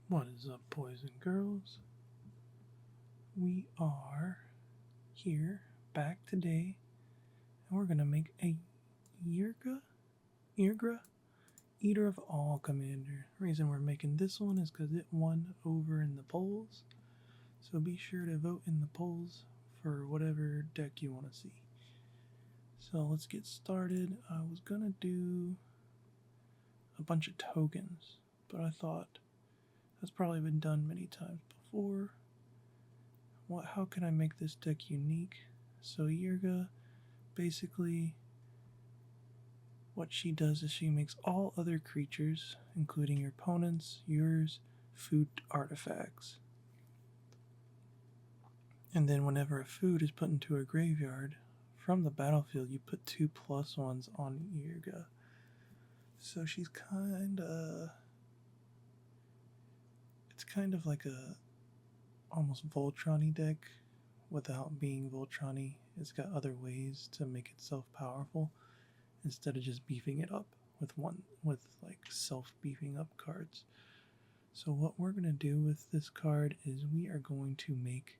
What is up, boys and girls? We are here back today, and we're gonna make a Ygra, Eater of All commander. The reason we're making this one is because it won over in the polls, so be sure to vote in the polls for whatever deck you want to see. So let's get started. I was gonna do a bunch of tokens, but I thought that's probably been done many times before. How can I make this deck unique? So Ygra, basically, what she does is she makes all other creatures, including your opponents, yours, food artifacts. And then whenever a food is put into a graveyard from the battlefield, you put 2+1s on Ygra. So she's it's kind of like a almost Voltron-y deck without being Voltron-y. It's got other ways to make itself powerful instead of just beefing it up with like self-beefing up cards. So what we're going to do with this card is we are going to make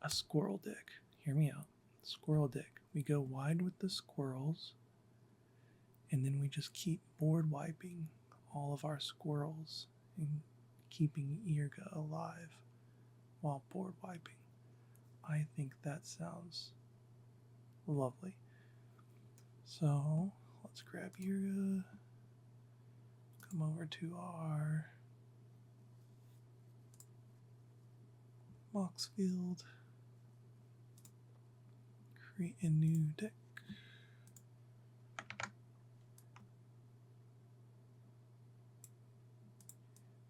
a squirrel deck. Hear me out. Squirrel deck. We go wide with the squirrels, and then we just keep board wiping all of our squirrels and keeping Ygra alive while board wiping. I think that sounds lovely. So let's grab Ygra, come over to our Mox field, create a new deck.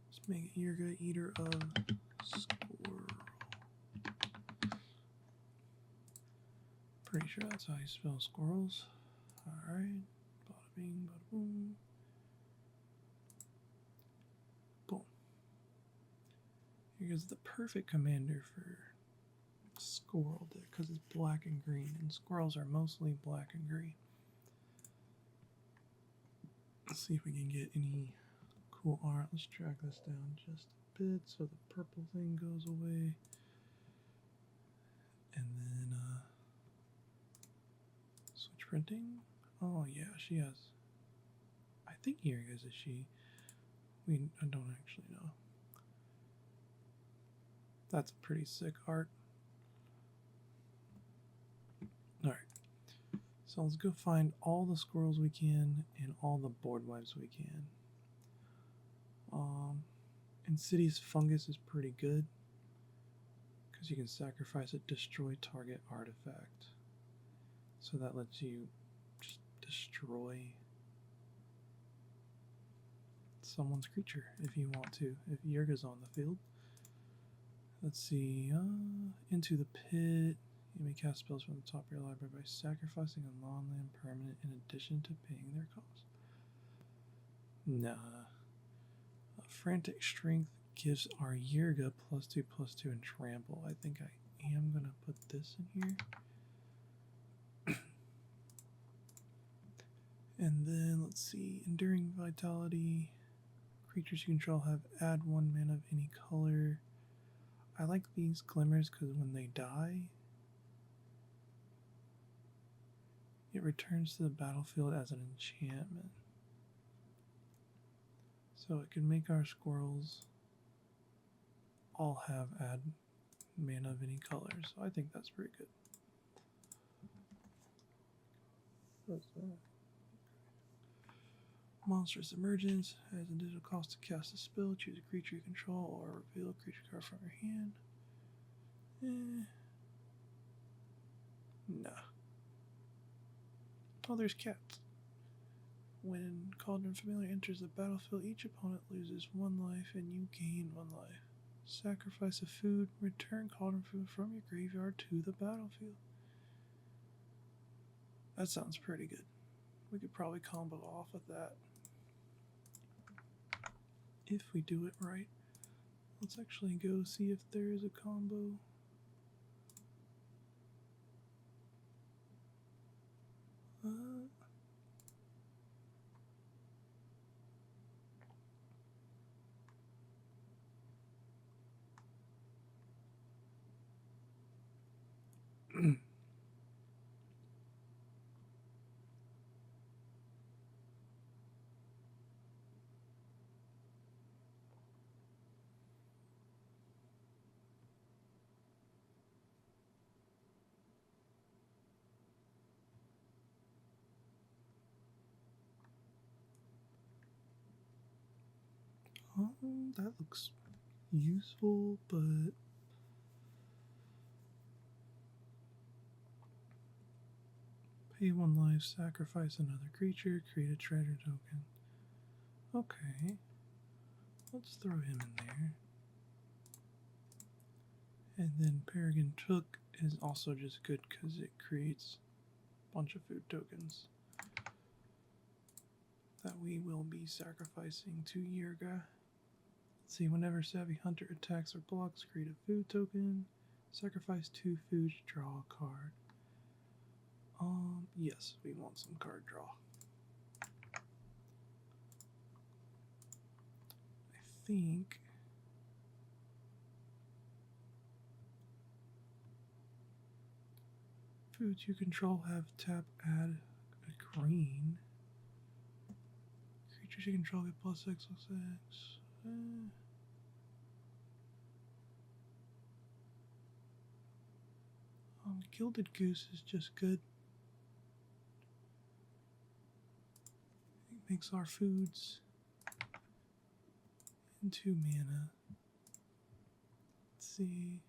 Let's make it Ygra, Eater of Squirrel. Pretty sure that's how you spell squirrels. Alright, bada bing, bada boom. Boom. Here's the perfect commander for squirrel deck because it's black and green, and squirrels are mostly black and green. Let's see if we can get any cool art. Let's drag this down just a bit so the purple thing goes away. And then switch printing. Oh yeah, she has. I think here is a she. I don't actually know. That's a pretty sick art. Alright. So let's go find all the squirrels we can and all the board wipes we can. Insidious Fungus is pretty good because you can sacrifice a destroy target artifact. So that lets you just destroy someone's creature if you want to, if Ygra's on the field. Let's see, Into the Pit. You may cast spells from the top of your library by sacrificing a non-land permanent in addition to paying their cost. Nah. Frantic Strength gives our Ygra +2/+2 and trample. I think I am going to put this in here. And then, let's see, Enduring Vitality. Creatures you control have add 1 mana of any color. I like these glimmers because when they die, it returns to the battlefield as an enchantment. So it can make our squirrels all have add mana of any color. So I think that's pretty good. What's that? Monstrous Emergence has additional cost to cast a spell. Choose a creature you control or reveal a creature card from your hand. Nah. Oh, there's cats. When Cauldron Familiar enters the battlefield, each opponent loses 1 life and you gain 1 life. Sacrifice a food, return Cauldron Food from your graveyard to the battlefield. That sounds pretty good. We could probably combo off with that if we do it right. Let's actually go see if there is a combo. That looks useful, but pay 1 life, sacrifice another creature, create a treasure token. Okay, let's throw him in there. And then Peregrine Took is also just good because it creates a bunch of food tokens that we will be sacrificing to Ygra. Let's see, whenever Savvy Hunter attacks or blocks, create a food token, sacrifice 2 food, draw a card. Yes, we want some card draw. I think foods you control have tap add a green. Creatures you control get +6/6. Gilded Goose is just good. It makes our foods into mana. Let's see.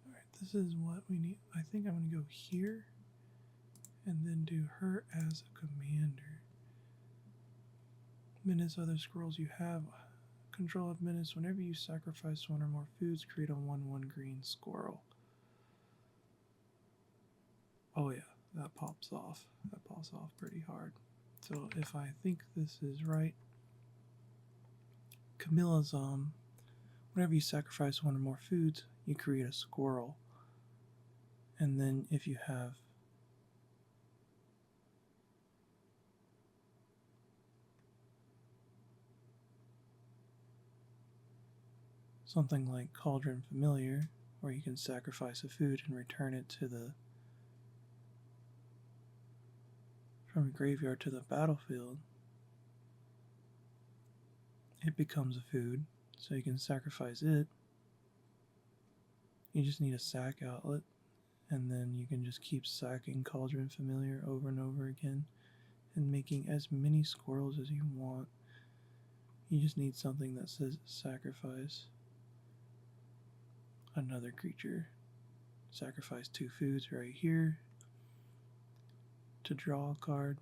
Alright, this is what we need. I think I'm going to go here and then do her as a commander. Menace other squirrels you have. Control of Menace. Whenever you sacrifice 1 or more foods, create a 1/1 green squirrel. Oh yeah, that pops off. That pops off pretty hard. So if I think this is right, Camilla's whenever you sacrifice 1 or more foods, you create a squirrel. And then if you have something like Cauldron Familiar, where you can sacrifice a food and return it to the from a graveyard to the battlefield, it becomes a food, so you can sacrifice it. You just need a sack outlet, and then you can just keep sacking Cauldron Familiar over and over again and making as many squirrels as you want. You just need something that says sacrifice another creature. Sacrifice 2 foods right here to draw a card.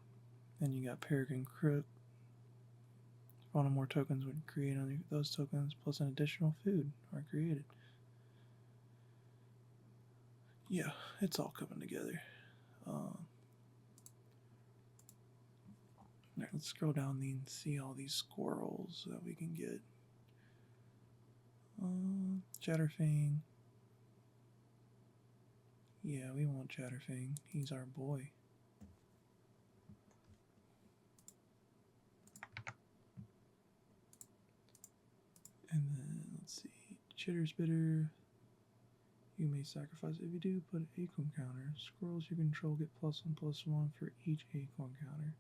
Then you got Peregrine Crook. 1 or more tokens would create on those tokens plus an additional food are created. Yeah, it's all coming together. Alright, let's scroll down and see all these squirrels that we can get. Chatterfang. Yeah, we want Chatterfang. He's our boy. And then, let's see. Chitterspitter. You may sacrifice. If you do, put an acorn counter. Squirrels you control get +1/+1 for each acorn counter.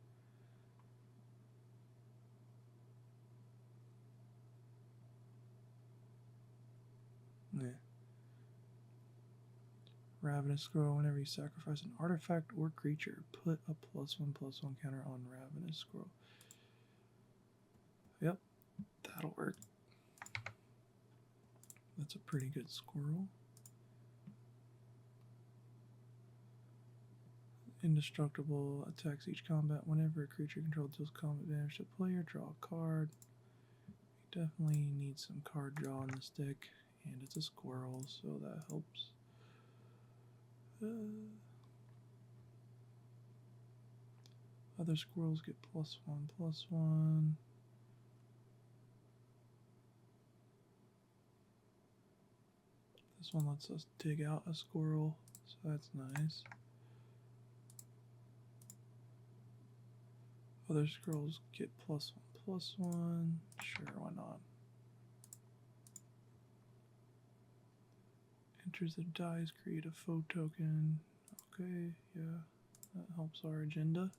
Yeah. Ravenous Squirrel. Whenever you sacrifice an artifact or creature, put a +1/+1 counter on Ravenous Squirrel. Yep, that'll work. That's a pretty good squirrel. Indestructible. Attacks each combat. Whenever a creature controlled deals combat damage to player, draw a card. We definitely need some card draw in this deck, and it's a squirrel, so that helps. Other squirrels get +1/+1. This one lets us dig out a squirrel, so that's nice. Other squirrels get +1/+1. Sure, why not? Enters the dice, create a foe token. Okay, yeah, that helps our agenda.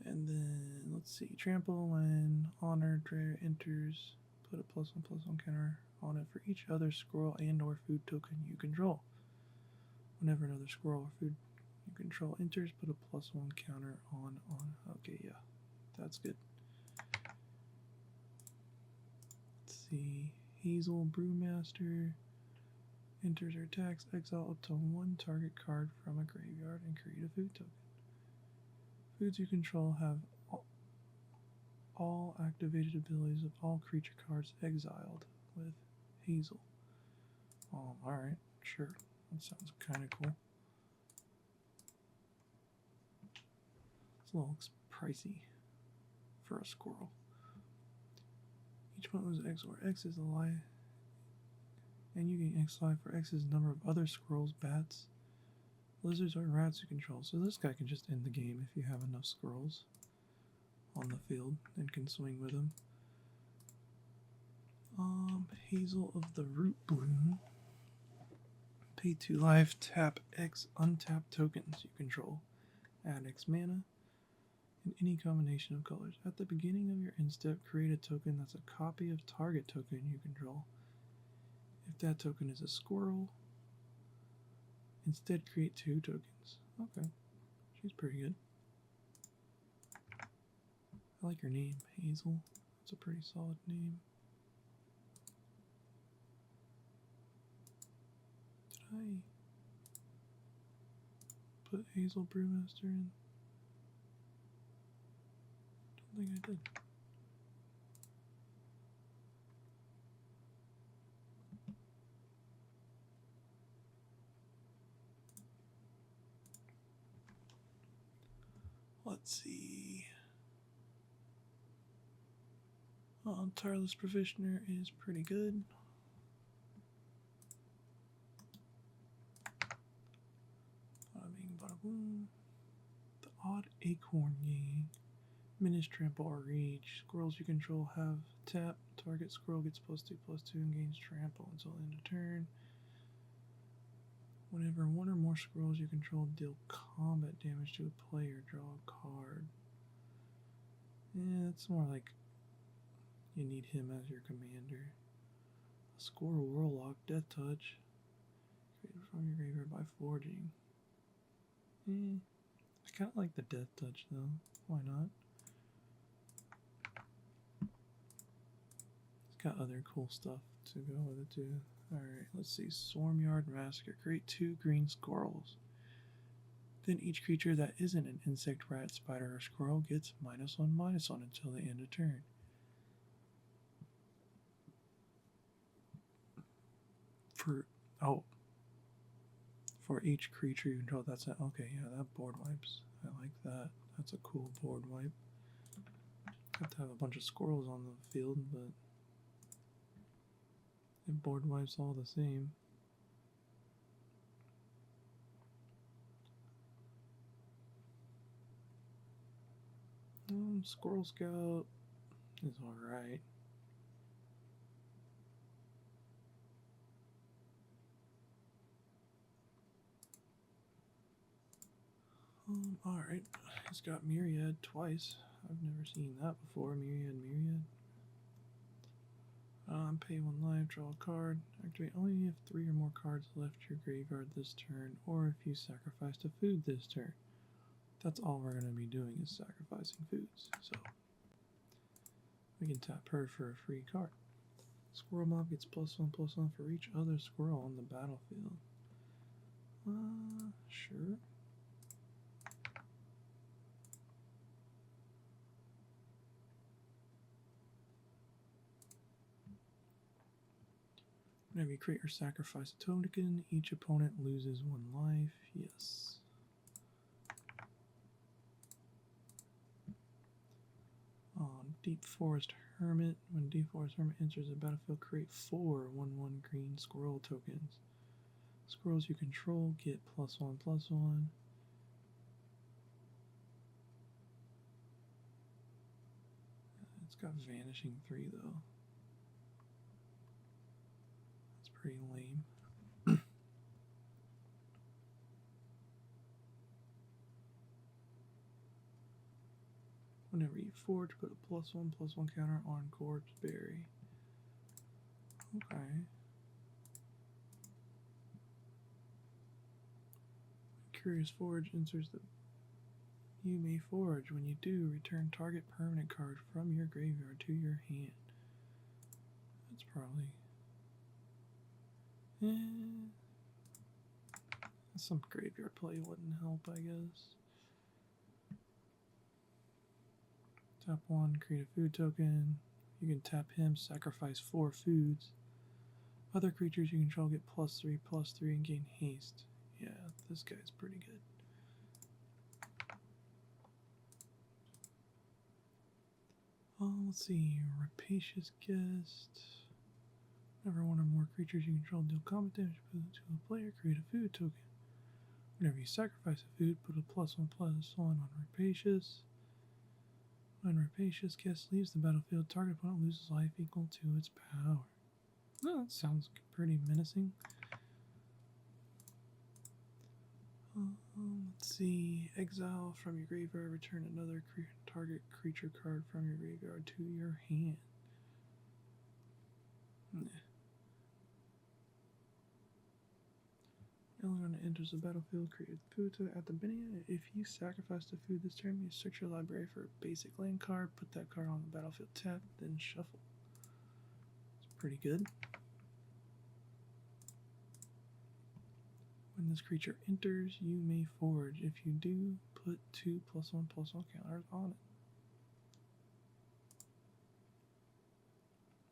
And then, let's see, trample when honored rare enters, put a +1/+1 counter on it for each other squirrel and or food token you control. Whenever another squirrel or food You control enters, put a +1 counter on. Okay, yeah, that's good. Let's see. Hazel Brewmaster enters or attacks, exile up to 1 target card from a graveyard and create a food token. Foods you control have all activated abilities of all creature cards exiled with Hazel. Oh, alright, sure. That sounds kind of cool. It's a little pricey for a squirrel. Each one was X, where X is a lie, and you gain X life for X's number of other squirrels, bats, lizards, or rats you control. So this guy can just end the game if you have enough squirrels on the field and can swing with them. Hazel of the Root Bloom. Pay 2 life, tap X untap tokens you control. Add X mana in any combination of colors. At the beginning of your end step, create a token that's a copy of target token you control. If that token is a squirrel, instead create 2 tokens. Okay, she's pretty good. I like her name, Hazel. It's a pretty solid name. Did I put Hazel Brewmaster in? Don't think I did. Let's see. Tireless Provisioner is pretty good. Bada bing, bada boom. The Odd Acorn Yang. Minish, Trample, or Rage. Squirrels you control have tap. Target squirrel gets +2/+2 and gains Trample until end of turn. Whenever 1 or more squirrels you control deal combat damage to a player, draw a card. Yeah, it's more like you need him as your commander. A Squirrel Warlock, Death Touch. Created from your graveyard by forging. I kind of like the Death Touch though. Why not? It's got other cool stuff to go with it too. Alright, let's see. Swarmyard Massacre. Create 2 green squirrels. Then each creature that isn't an insect, rat, spider, or squirrel gets -1/-1 until the end of turn. For each creature you control, that's it. Okay, yeah, that board wipes. I like that. That's a cool board wipe. Have to have a bunch of squirrels on the field, but it board wipes all the same. Squirrel Scout is alright. Alright, it's got Myriad twice. I've never seen that before. Myriad. Pay 1 life, draw a card. Activate only if 3 or more cards left your graveyard this turn, or if you sacrificed a food this turn. That's all we're going to be doing is sacrificing foods, so we can tap her for a free card. Squirrel Mob gets +1/+1 for each other squirrel on the battlefield. Sure. Whenever you create or sacrifice a token, each opponent loses 1 life. Yes. Deep Forest Hermit. When Deep Forest Hermit enters the battlefield, create 4 1/1 green squirrel tokens. Squirrels you control get +1/+1. It's got Vanishing 3 though. That's pretty lame. Whenever you forge, put a +1/+1 counter on Corpse Berry. Okay. Curious Forge enters the. You may forge. When you do, return target permanent card from your graveyard to your hand. That's probably. Some graveyard play wouldn't help, I guess. Tap 1, create a food token. You can tap him, sacrifice 4 foods. Other creatures you control get +3/+3 and gain haste. Yeah, this guy's pretty good. Let's see. Rapacious Guest. Whenever one or more creatures you control deal combat damage to a player, create a food token. Whenever you sacrifice a food, put a +1/+1 on Rapacious. When Rapacious Guest leaves the battlefield, target opponent loses life equal to its power. Oh, that sounds pretty menacing. Let's see. Exile from your graveyard. Return another target creature card from your graveyard to your hand. When it enters the battlefield, create food at the beginning. If you sacrifice the food this turn, you search your library for a basic land card, put that card on the battlefield tap, then shuffle. It's pretty good. When this creature enters, you may forge. If you do, put 2 +1/+1 counters on it.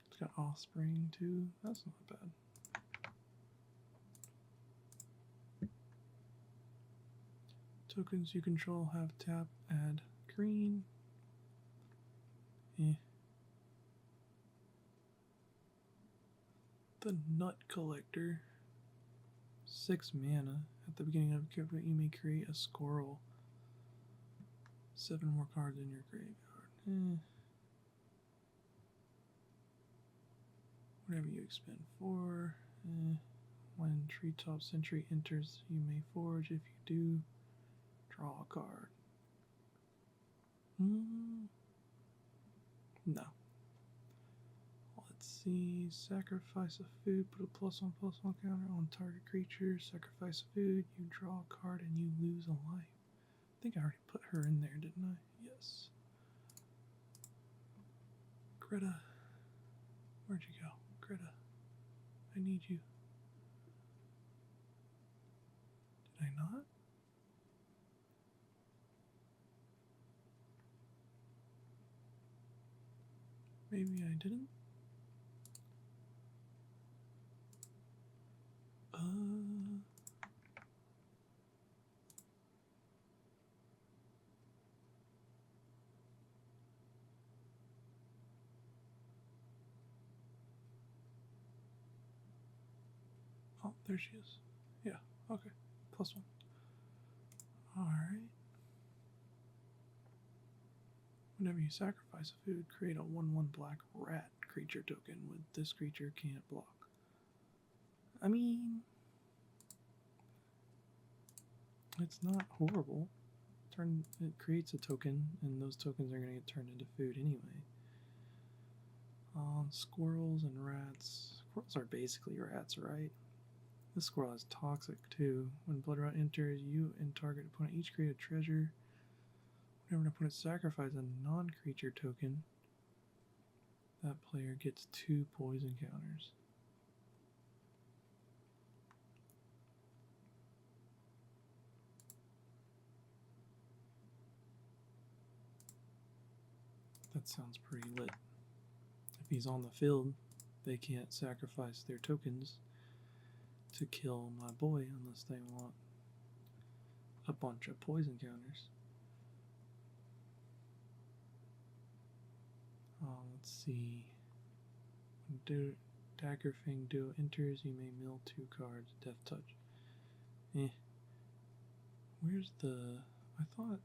It's got Offspring too. That's not bad. Tokens you control have tap, add green. The Nut Collector. 6 mana. At the beginning of a character, you may create a squirrel. 7 more cards in your graveyard. Whenever you expend 4. When Treetop Sentry enters, you may forge. If you do, draw a card. No. Let's see. Sacrifice a food. Put a +1/+1 counter on target creature. Sacrifice a food. You draw a card and you lose a life. I think I already put her in there, didn't I? Yes. Greta. Where'd you go? Greta. I need you. Did I not? Maybe I didn't. Oh, there she is. Yeah, okay. +1. Alright. Whenever you sacrifice a food, create a 1/1 black rat creature token with this creature can't block. I mean, it's not horrible. It creates a token, and those tokens are going to get turned into food anyway. Squirrels and rats. Squirrels are basically rats, right? This squirrel is toxic too. When Blood Rot enters, you and target opponent each create a treasure. Whenever an opponent sacrifices a non-creature token, that player gets 2 poison counters. That sounds pretty lit. If he's on the field, they can't sacrifice their tokens to kill my boy unless they want a bunch of poison counters. Let's see. When Daggerfang Duo enters, you may mill 2 cards. Death Touch. Where's the... I thought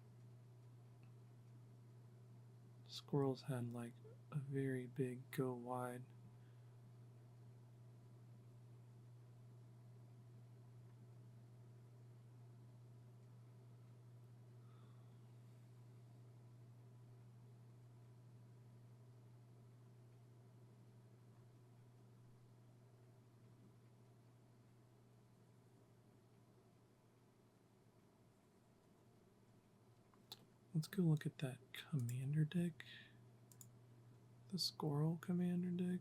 squirrels had like a very big go wide. Let's go look at that commander deck. The squirrel commander deck.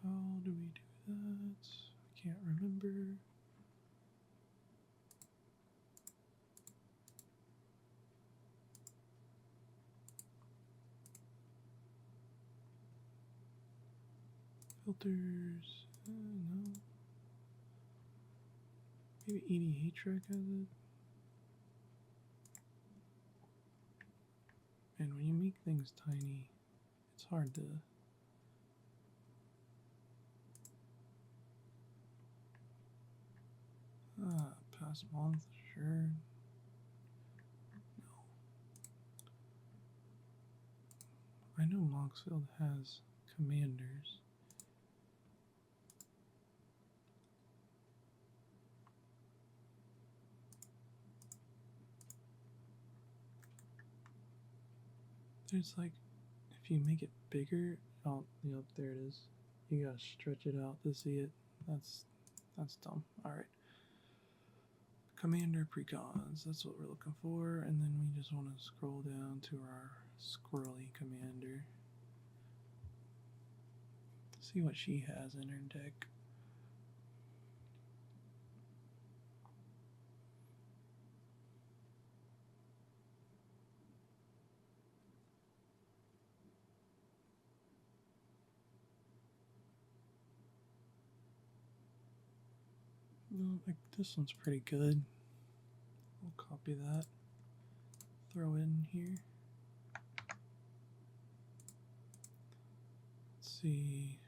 How do we do that? I can't remember. Filters. No. Maybe EDH track has it. And when you make things tiny, it's hard to. Past month, sure. No. I know Moxfield has commanders. There's like, if you make it bigger, oh, yep, there it is. You gotta stretch it out to see it. That's dumb. All right. Commander precons, that's what we're looking for, and then we just want to scroll down to our squirrely commander. See what she has in her deck. No, like this one's pretty good. I'll copy that. Throw it in here. Let's see.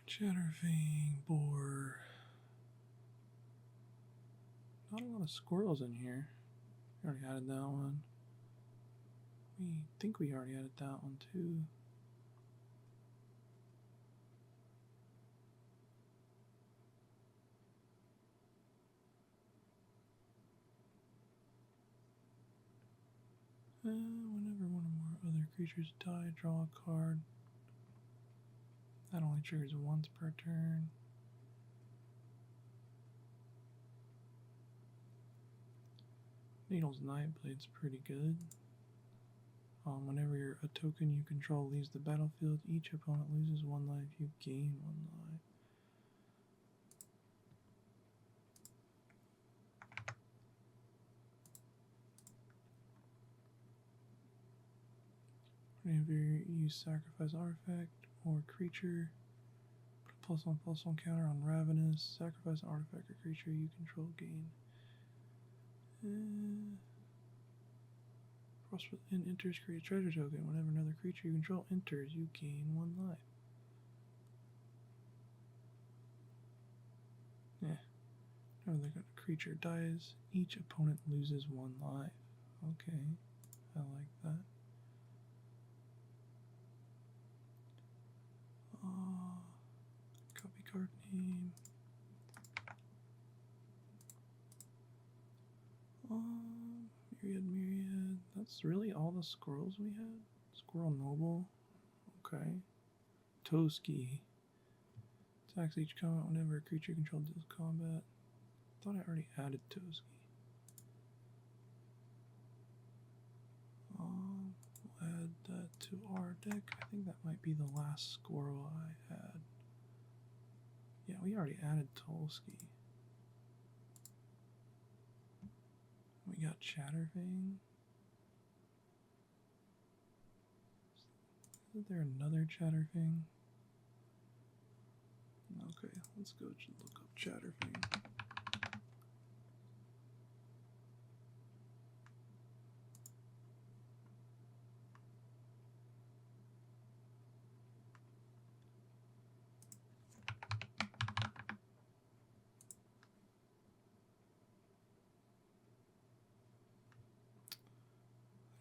Chatterfang, boar. Not a lot of squirrels in here. We already added that one. We think we already added that one too. Whenever one or more other creatures die, draw a card. That only triggers once per turn. Needle's Nightblade's pretty good. Whenever a token you control leaves the battlefield, each opponent loses 1 life, you gain 1 life. Whenever you sacrifice artifact or creature, put a +1/+1 counter on Ravenous, sacrifice an artifact or creature you control, gain. And enters, create a treasure token. Whenever another creature you control enters, you gain 1 life. Yeah. Whenever the creature dies, each opponent loses 1 life. Okay, I like that. Copy card name. Myriad. That's really all the squirrels we had? Squirrel Noble. Okay. Toski. Attacks each combat whenever a creature controlled does combat. Thought I already added Toski. We'll add that to our deck. I think that might be the last squirrel I had. Yeah, we already added Toski. We got Chatterfang. Is there another Chatterfang? Okay, let's go look up Chatterfang.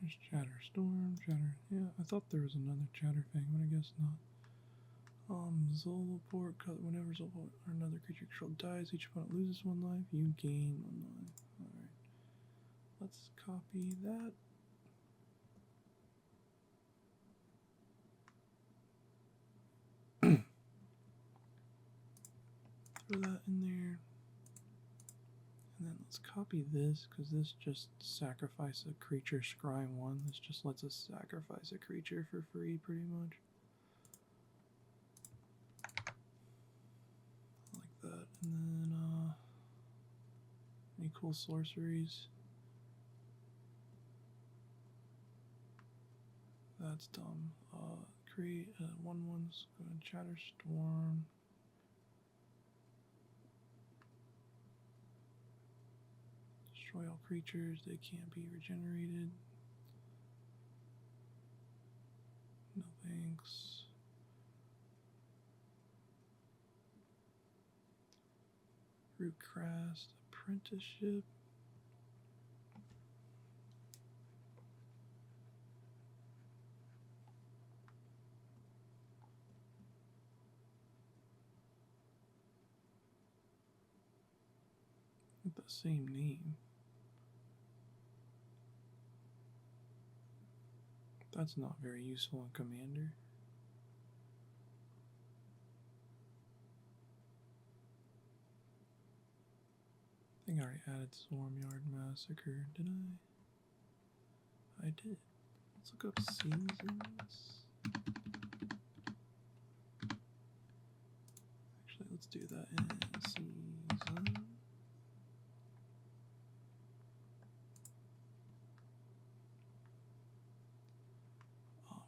There's Chatter Storm, Chatter. Yeah, I thought there was another Chatter thing, but I guess not. Zoloport, whenever Zoloport or another creature controlled dies, each opponent loses 1 life, you gain 1 life. Alright. Let's copy that. Throw that in there. And then let's copy this, because this just sacrifice a creature scrying 1. This just lets us sacrifice a creature for free, pretty much. Like that. And then, any cool sorceries? That's dumb. Create 1/1's Chatter Storm. Destroy all creatures, they can't be regenerated. No thanks. Rootcrast Apprenticeship. With the same name. That's not very useful in Commander. I think I already added Swarmyard Massacre, did I? I did. Let's look up seasons. Actually, let's do that in season.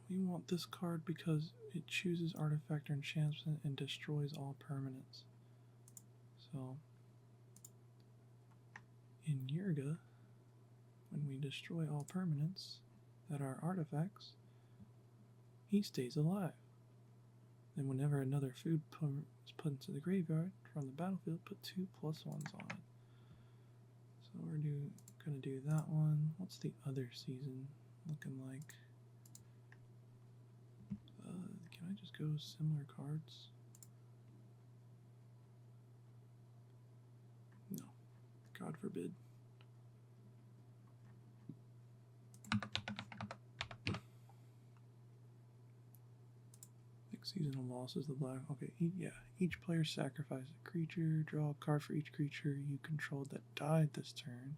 We want this card because it chooses artifact or enchantment and destroys all permanents. So, in Ygra, when we destroy all permanents that are artifacts, he stays alive. Then whenever another food is put into the graveyard from the battlefield, put 2 +1s on it. So we're gonna do that one. What's the other season looking like? Can I just go similar cards? No. God forbid. Seasonal losses, the black. Okay, yeah. Each player sacrifices a creature. Draw a card for each creature you controlled that died this turn.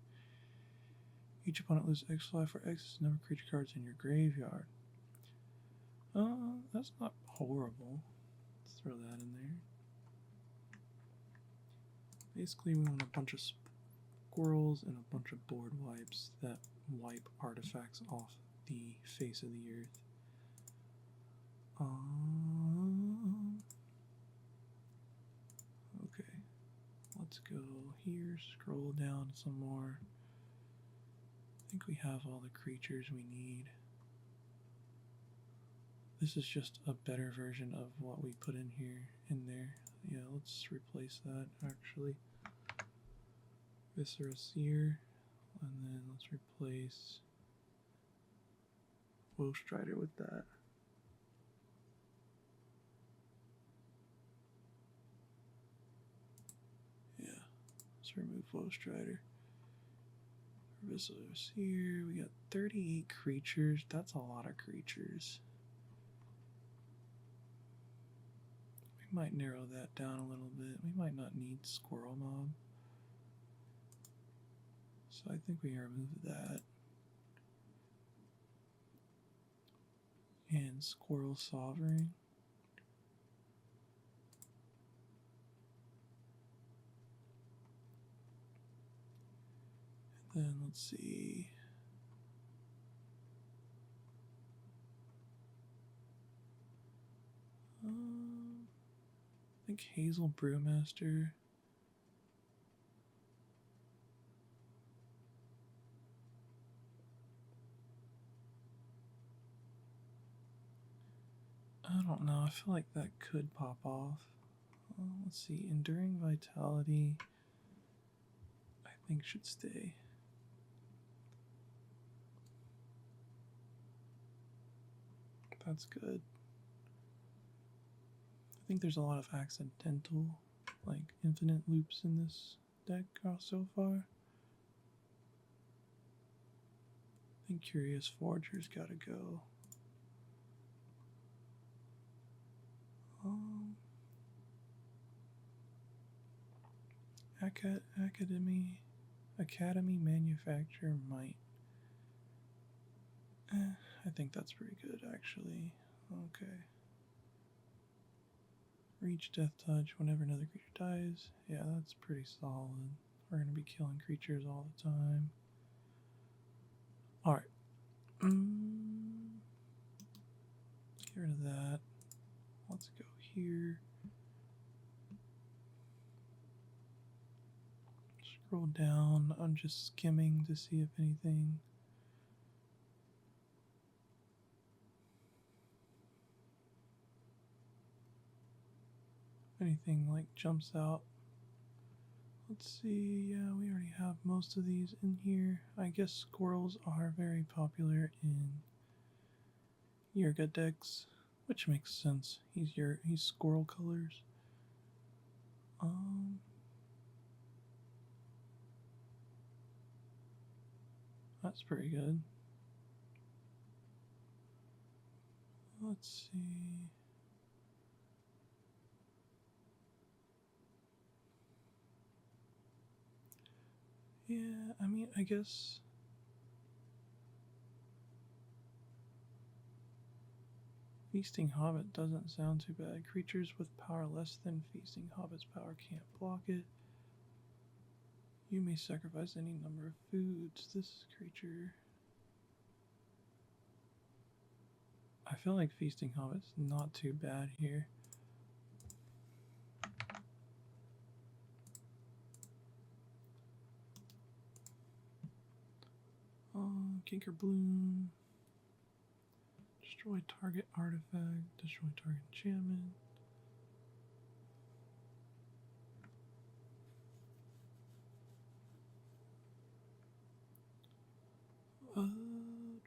Each opponent loses X life for X number of creature cards in your graveyard. That's not horrible. Let's throw that in there. Basically, we want a bunch of squirrels and a bunch of board wipes that wipe artifacts off the face of the earth. Okay, let's go here, scroll down some more. I think we have all the creatures we need. This is just a better version of what we put in there. Yeah, let's replace that actually. Viscera Seer, and then let's replace Woestrider with that. Yeah, let's remove Woestrider. Viscera Seer, we got 38 creatures. That's a lot of creatures. We might narrow that down a little bit. We might not need Squirrel Mob. So I think we remove that. And Squirrel Sovereign. And then let's see. I think Hazel Brewmaster. I don't know. I feel like that could pop off. Let's see. Enduring Vitality, I think should stay. That's good. I think there's a lot of accidental, like infinite loops in this deck so far. I think Curious Forger's gotta go. Academy Manufacturer might. I think that's pretty good actually. Okay. Reach Death Touch whenever another creature dies. Yeah, that's pretty solid. We're gonna be killing creatures all the time. Alright. Get rid of that. Let's go here. Scroll down. I'm just skimming to see if anything like jumps out. Let's see. Yeah, we already have most of these in here. I guess squirrels are very popular in Ygra decks, which makes sense. He's squirrel colors. That's pretty good. Let's see. Yeah, I mean, I guess Feasting Hobbit doesn't sound too bad. Creatures with power less than Feasting Hobbit's power can't block it. You may sacrifice any number of foods. This creature... I feel like Feasting Hobbit's not too bad here. Kinker Bloom. Destroy target artifact. Destroy target enchantment.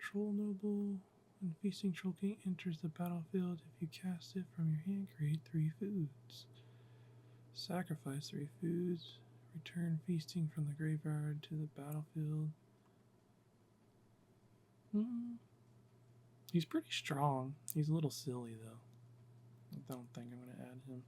Troll Noble. When Feasting Troll King enters the battlefield, if you cast it from your hand, create 3 foods. Sacrifice 3 foods. Return Feasting from the graveyard to the battlefield. He's pretty strong. He's a little silly, though. I don't think I'm going to add him.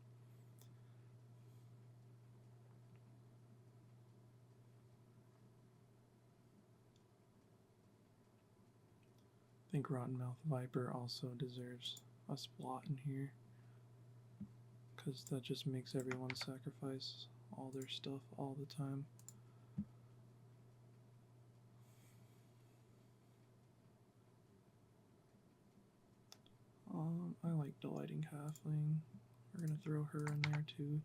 I think Rottenmouth Viper also deserves a spot in here, because that just makes everyone sacrifice all their stuff all the time. I like Delighting Halfling. We're gonna throw her in there too,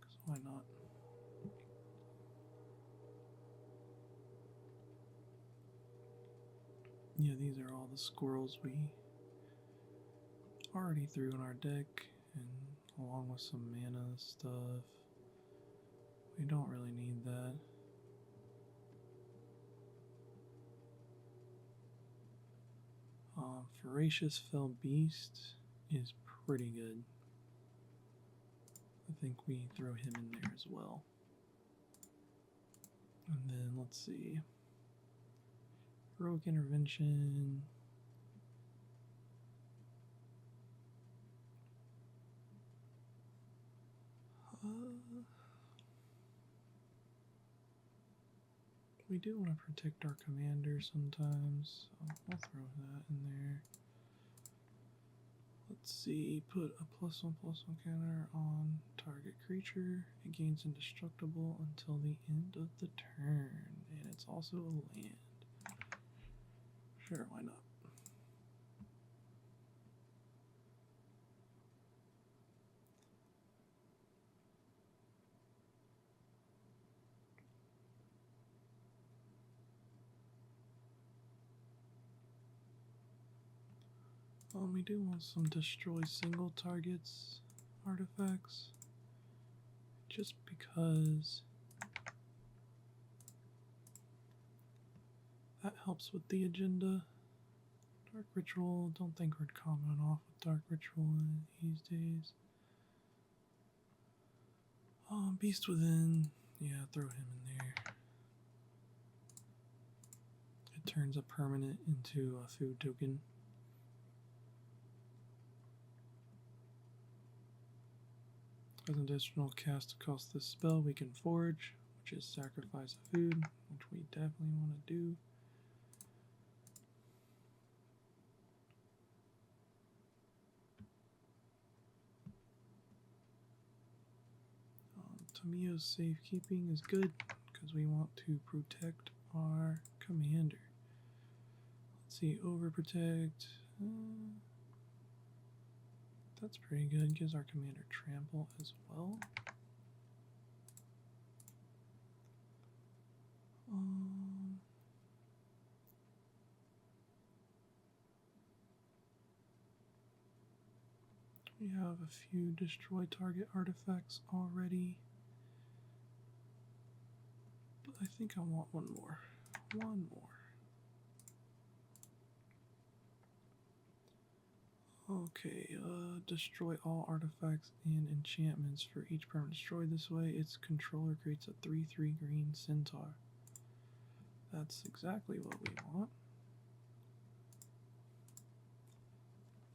because why not? Yeah, these are all the squirrels we already threw in our deck, and along with some mana stuff. We don't really need that. Voracious Fell Beast is pretty good. I think we throw him in there as well. And then let's see. Heroic Intervention. We do want to protect our commander sometimes, so I'll throw that in there. Let's see, put a +1/+1 counter on target creature. It gains indestructible until the end of the turn, and it's also a land. Sure, why not? We do want some destroy single targets artifacts, just because that helps with the agenda. Dark Ritual. Don't think we're coming off with Dark Ritual these days. Beast Within. Yeah, throw him in there. It turns a permanent into a food token. As an additional cast to cost this spell, we can forage, which is sacrifice a food, which we definitely want to do. Tamiyo's safekeeping is good because we want to protect our commander. Let's see, overprotect. That's pretty good. Gives our commander trample as well. We have a few destroy target artifacts already. But I think I want one more. One more. Okay, destroy all artifacts and enchantments for each permanent destroyed this way. Its controller creates a 3/3 green centaur. That's exactly what we want.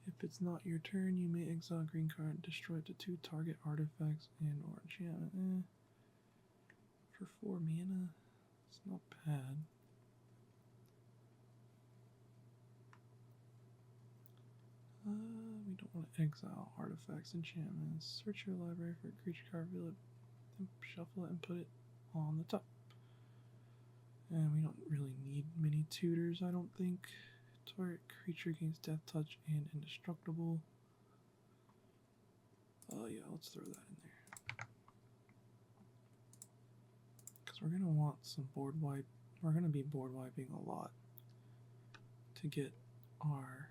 If it's not your turn, you may exile a green card and destroy up to 2 target artifacts and or enchantment. For 4 mana, it's not bad. We don't want to exile artifacts, enchantments. Search your library for a creature card, reveal it, then shuffle it and put it on the top. And we don't really need many tutors, I don't think. Target creature gains death touch and indestructible. Oh yeah, let's throw that in there. Because we're going to want some board wipe. We're going to be board wiping a lot to get our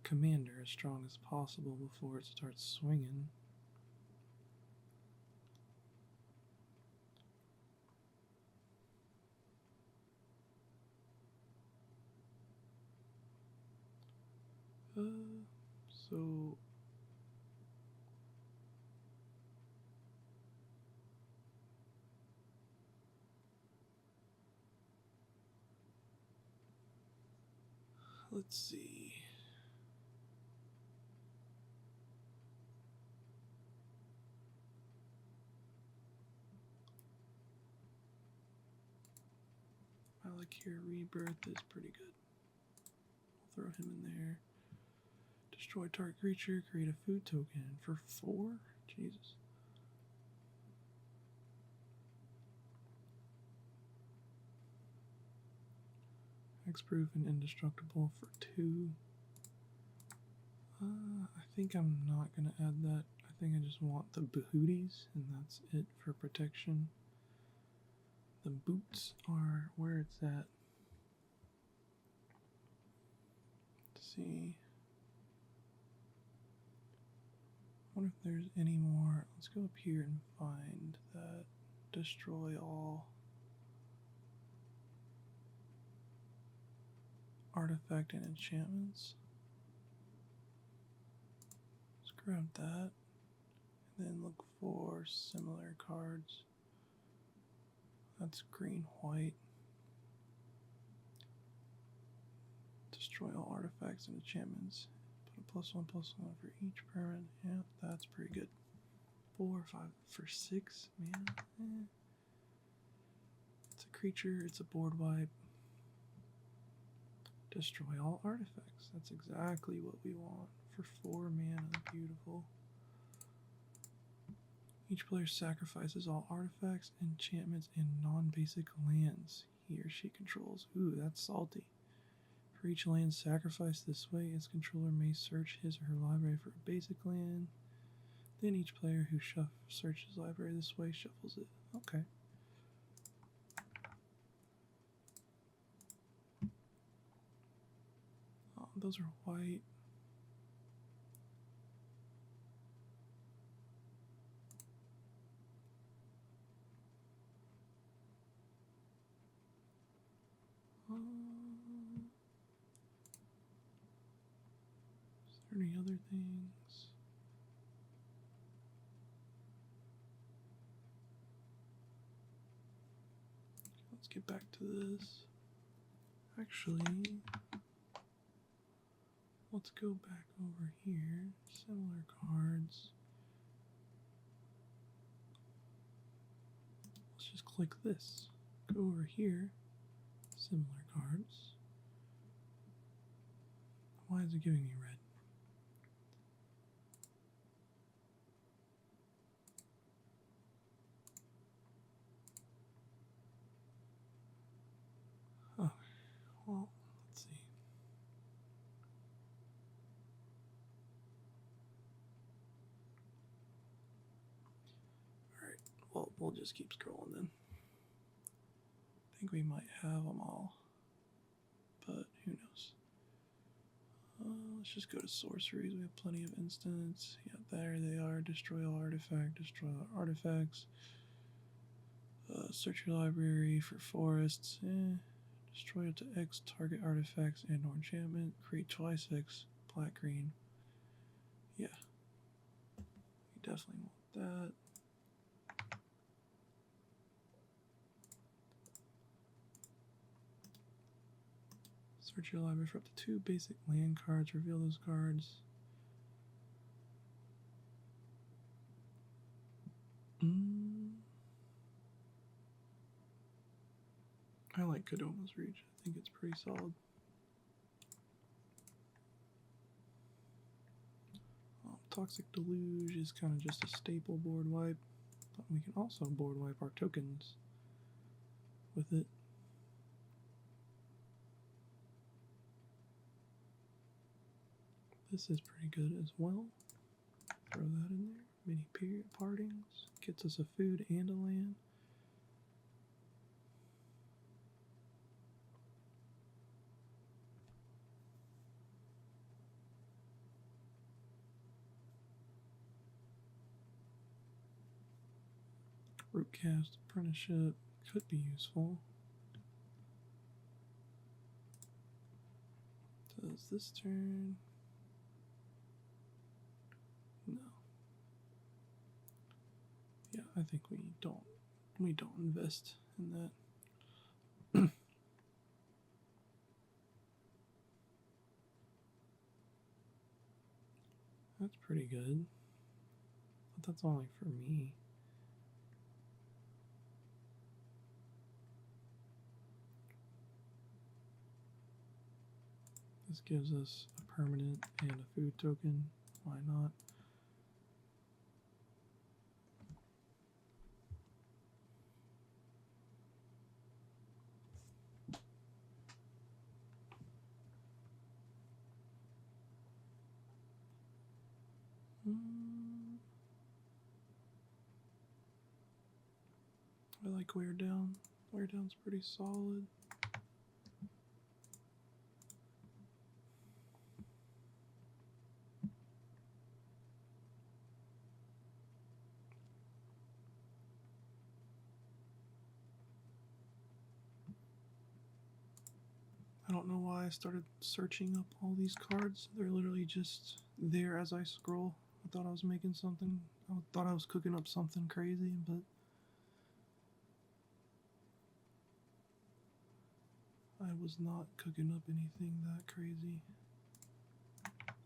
commander as strong as possible before it starts swinging. So let's see. I like your rebirth is pretty good. I'll throw him in there. Destroy target creature, create a food token for 4? Jesus. Hexproof and indestructible for 2. I think I'm not going to add that. I think I just want the behooties, and that's it for protection. The boots are where it's at. Let's see. I wonder if there's any more. Let's go up here and find that. Destroy all artifact and enchantments. Let's grab that. And then look for similar cards. That's green, white. Destroy all artifacts and enchantments. Put a +1/+1 for each permanent. Yeah, that's pretty good. 4, 5 for 6, man. It's a creature, it's a board wipe. Destroy all artifacts. That's exactly what we want for 4 mana. Beautiful. Each player sacrifices all artifacts, enchantments, and non-basic lands he or she controls. Ooh, that's salty. For each land sacrificed this way, its controller may search his or her library for a basic land. Then each player who searches library this way shuffles it. Okay. Oh, those are white. any other things? Let's get back to this. Actually, let's go back over here. Similar cards. Let's just click this. Go over here. Similar cards. Why is it giving me red? Oh, well, let's see. Alright, well, we'll just keep scrolling then. I think we might have them all, but who knows. Let's just go to sorceries. We have plenty of instants. Yeah, there they are. Destroy all artifact, destroy all artifacts. Search your library for forests. Destroy up to X target artifacts and or enchantment. Create twice X black green. Yeah. We definitely want that. Search your library for up to 2 basic land cards. Reveal those cards. I like Kodoma's Reach. I think it's pretty solid. Toxic Deluge is kind of just a staple board wipe, but we can also board wipe our tokens with it. This is pretty good as well. Throw that in there. Mini period partings. Gets us a food and a land. Rootcast Apprenticeship could be useful. Does this turn? No. Yeah, I think we don't invest in that. That's pretty good. But that's only for me. This gives us a permanent and a food token. Why not? I like Wear Down. Wear Down's pretty solid. I don't know why I started searching up all these cards. They're literally just there as I scroll. I thought I was making something. I thought I was cooking up something crazy, but I was not cooking up anything that crazy.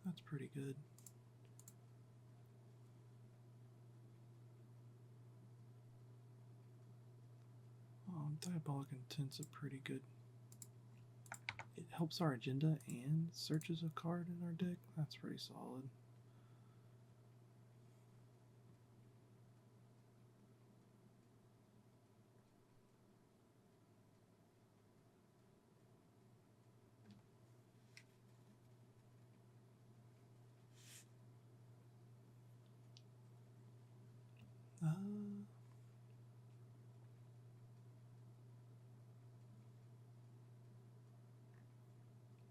That's pretty good. Diabolic Intent's a pretty good. It helps our agenda and searches a card in our deck. That's pretty solid.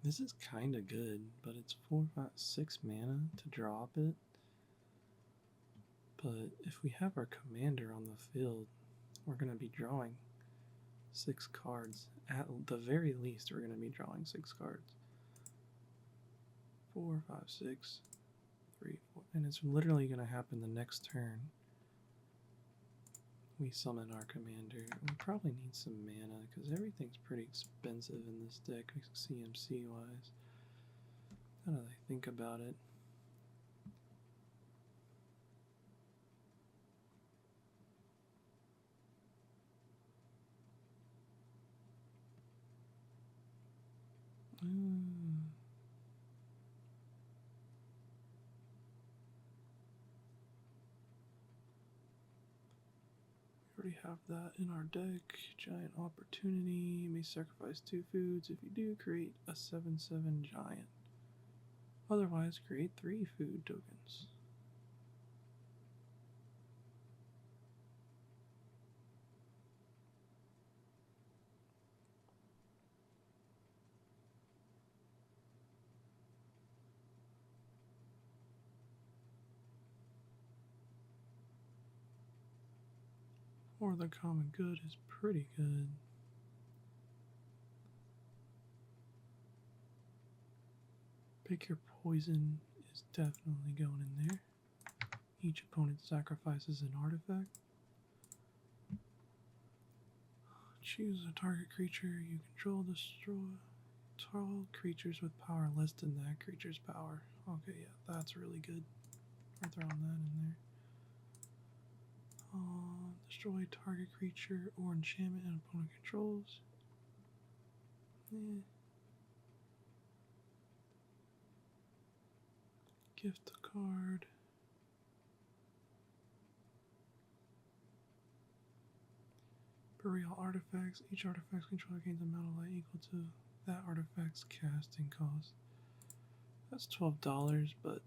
This is kind of good, but it's 4, 5, 6 mana to drop it. But if we have our commander on the field, we're going to be drawing 6 cards. At the very least, we're going to be drawing 6 cards. 4, 5, 6. 3, 4. And it's literally going to happen the next turn. We summon our commander. We probably need some mana because everything's pretty expensive in this deck, CMC wise. How do I think about it? We already have that in our deck. Giant opportunity. You may sacrifice 2 foods. If you do, create a 7/7 giant. Otherwise, create 3 food tokens. Or the common good is pretty good. Pick your poison is definitely going in there. Each opponent sacrifices an artifact. Choose a target creature you control, destroy all creatures with power less than that creature's power. Okay, yeah, that's really good. We're throwing that in there. Destroy target creature or enchantment an opponent controls. Gift a card. Bury all artifacts. Each artifact's controller gains a amount of light equal to that artifact's casting cost. That's $12, but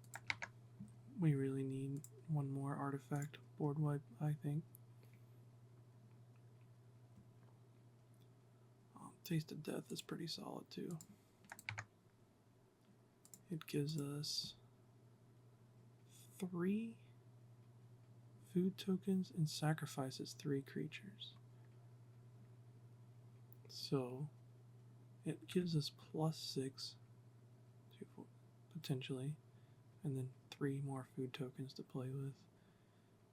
we really need one more artifact board wipe, I think. Taste of Death is pretty solid too. It gives us 3 food tokens and sacrifices 3 creatures. So it gives us +6 potentially, and then 3 more food tokens to play with.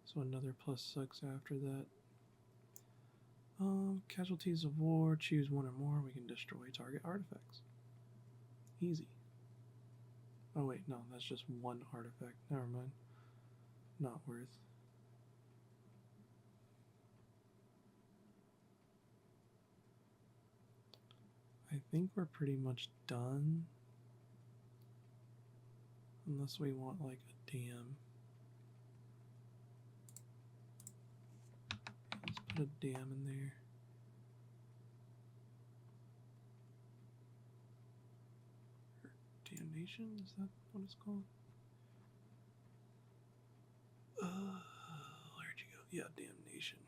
So another +6 after that. Casualties of war, choose 1 or more, we can destroy target artifacts. Easy. Oh wait, no, that's just 1 artifact. Never mind. Not worth. I think we're pretty much done. Unless we want like a dam. Let's put a dam in there. Damnation? Is that what it's called? Where'd you go? Yeah, Damnation.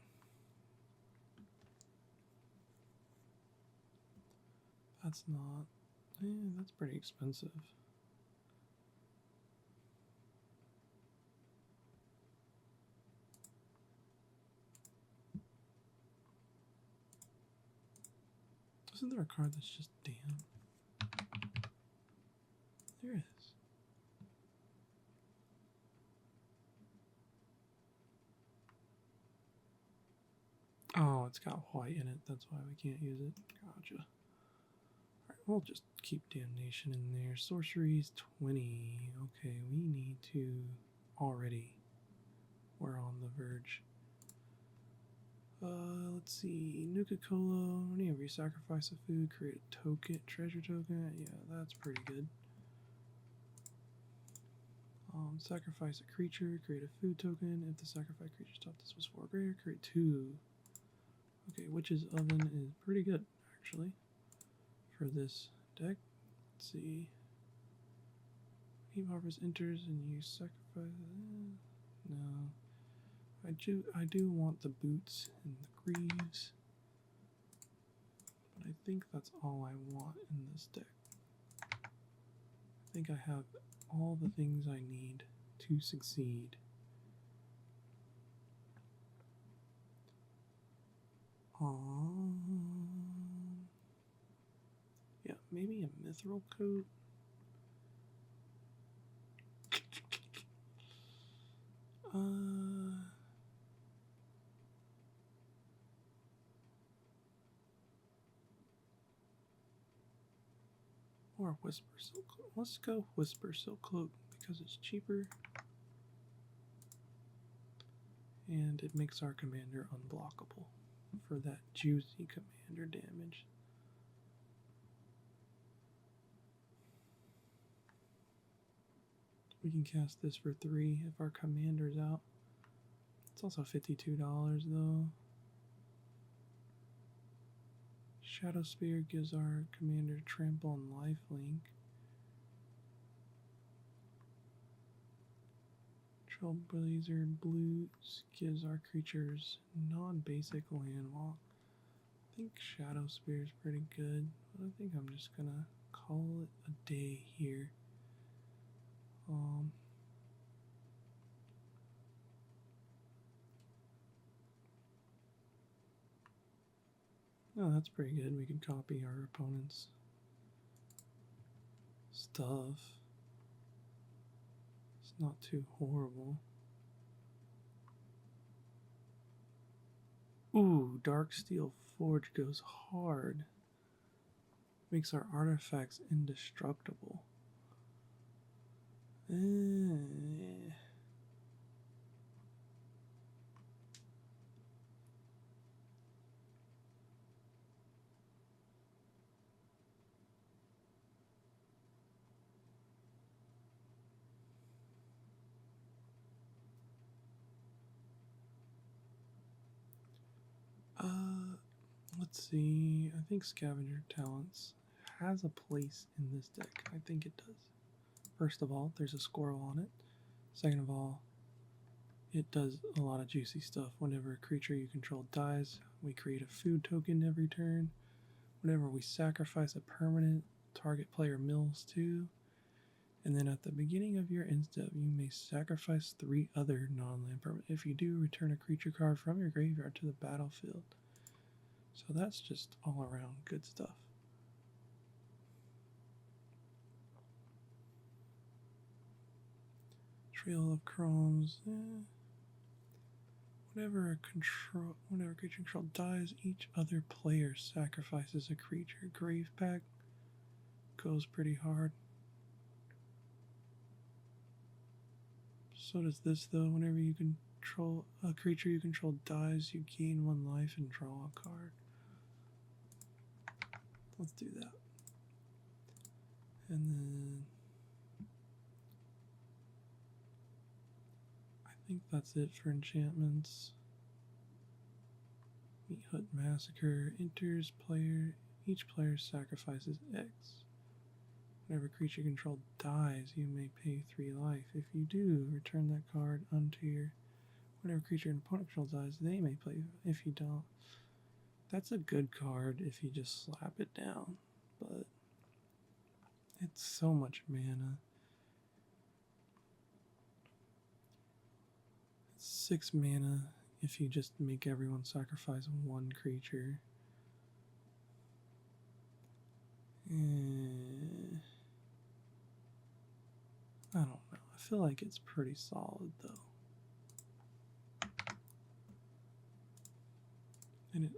That's not... that's pretty expensive. Isn't there a card that's just damn? There is. Oh, it's got white in it. That's why we can't use it. Gotcha. Alright, we'll just keep Damnation in there. Sorcery's 20. Okay, we need to already. We're on the verge. Let's see. Nuka-Cola. Whenever you sacrifice a food, create a token, treasure token. Yeah, that's pretty good. Sacrifice a creature, create a food token. If the sacrificed creature's top this was 4 greater, create 2. Okay, Witch's Oven is pretty good, actually, for this deck. Let's see. Heap Harvest enters and you sacrifice. No. I do want the boots and the greaves, but I think that's all I want in this deck. I think I have all the things I need to succeed. Yeah, maybe a mithril coat. Or Whisper Silk Cloak. Let's go Whisper Silk Cloak because it's cheaper. And it makes our commander unblockable for that juicy commander damage. We can cast this for 3 if our commander's out. It's also $52 though. Shadow Spear gives our commander trample and lifelink. Trailblazer Blues gives our creatures non-basic landwalk. I think Shadow Spear is pretty good, but I think I'm just gonna call it a day here. Oh, that's pretty good. We can copy our opponent's stuff. It's not too horrible. Ooh, Darksteel Forge goes hard. Makes our artifacts indestructible. Let's see. I think Scavenger Talents has a place in this deck. I think it does. First of all, there's a squirrel on it. Second of all, it does a lot of juicy stuff. Whenever a creature you control dies, we create a food token every turn. Whenever we sacrifice a permanent, target player mills 2. And then at the beginning of your end step, you may sacrifice 3 other non-land permanents. If you do, return a creature card from your graveyard to the battlefield. So that's just all around good stuff. Trail of Chromes. Whenever a creature control dies, each other player sacrifices a creature. Grave Pack goes pretty hard. So does this though. Whenever you control a creature you control dies, you gain 1 life and draw a card. Let's do that. And then I think that's it for enchantments. Meat Hut Massacre enters player. Each player sacrifices X. Whenever a creature controlled dies, you may pay 3 life. If you do, return that card unto your. Whenever a creature an opponent controls dies, they may play. If you don't, that's a good card if you just slap it down. But it's so much mana. It's 6 mana if you just make everyone sacrifice 1 creature. I don't know. I feel like it's pretty solid though. And it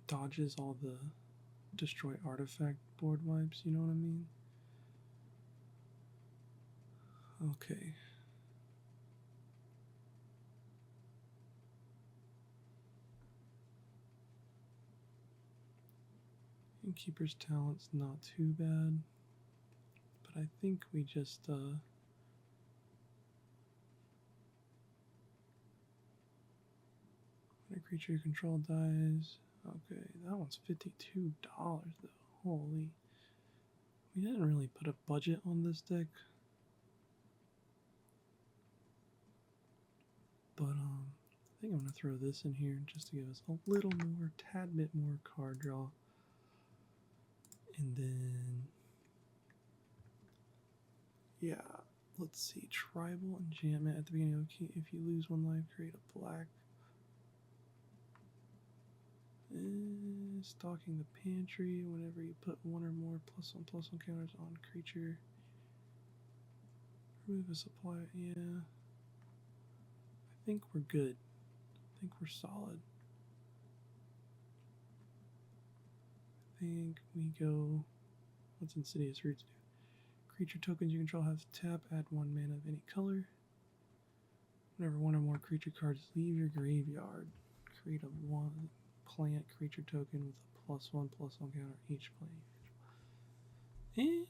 dodges all the destroy artifact board wipes, you know what I mean? Okay. Innkeeper's Talent's not too bad, but I think we just when a creature you control dies. Okay, that one's $52 though. Holy. We didn't really put a budget on this deck. But I think I'm gonna throw this in here just to give us a little more, tad bit more card draw. And then, yeah, let's see. Tribal Enchantment at the beginning of the key. If you lose 1 life, create a black. Stocking the Pantry. Whenever you put 1 or more +1/+1 counters on creature. Remove a supply. Yeah. think we're good. I think we're solid. I think we go. What's Insidious Roots do? Creature tokens you control have tap, add 1 mana of any color. Whenever one or more creature cards leave your graveyard, create a 1 plant creature token with a +1/+1 counter each plane.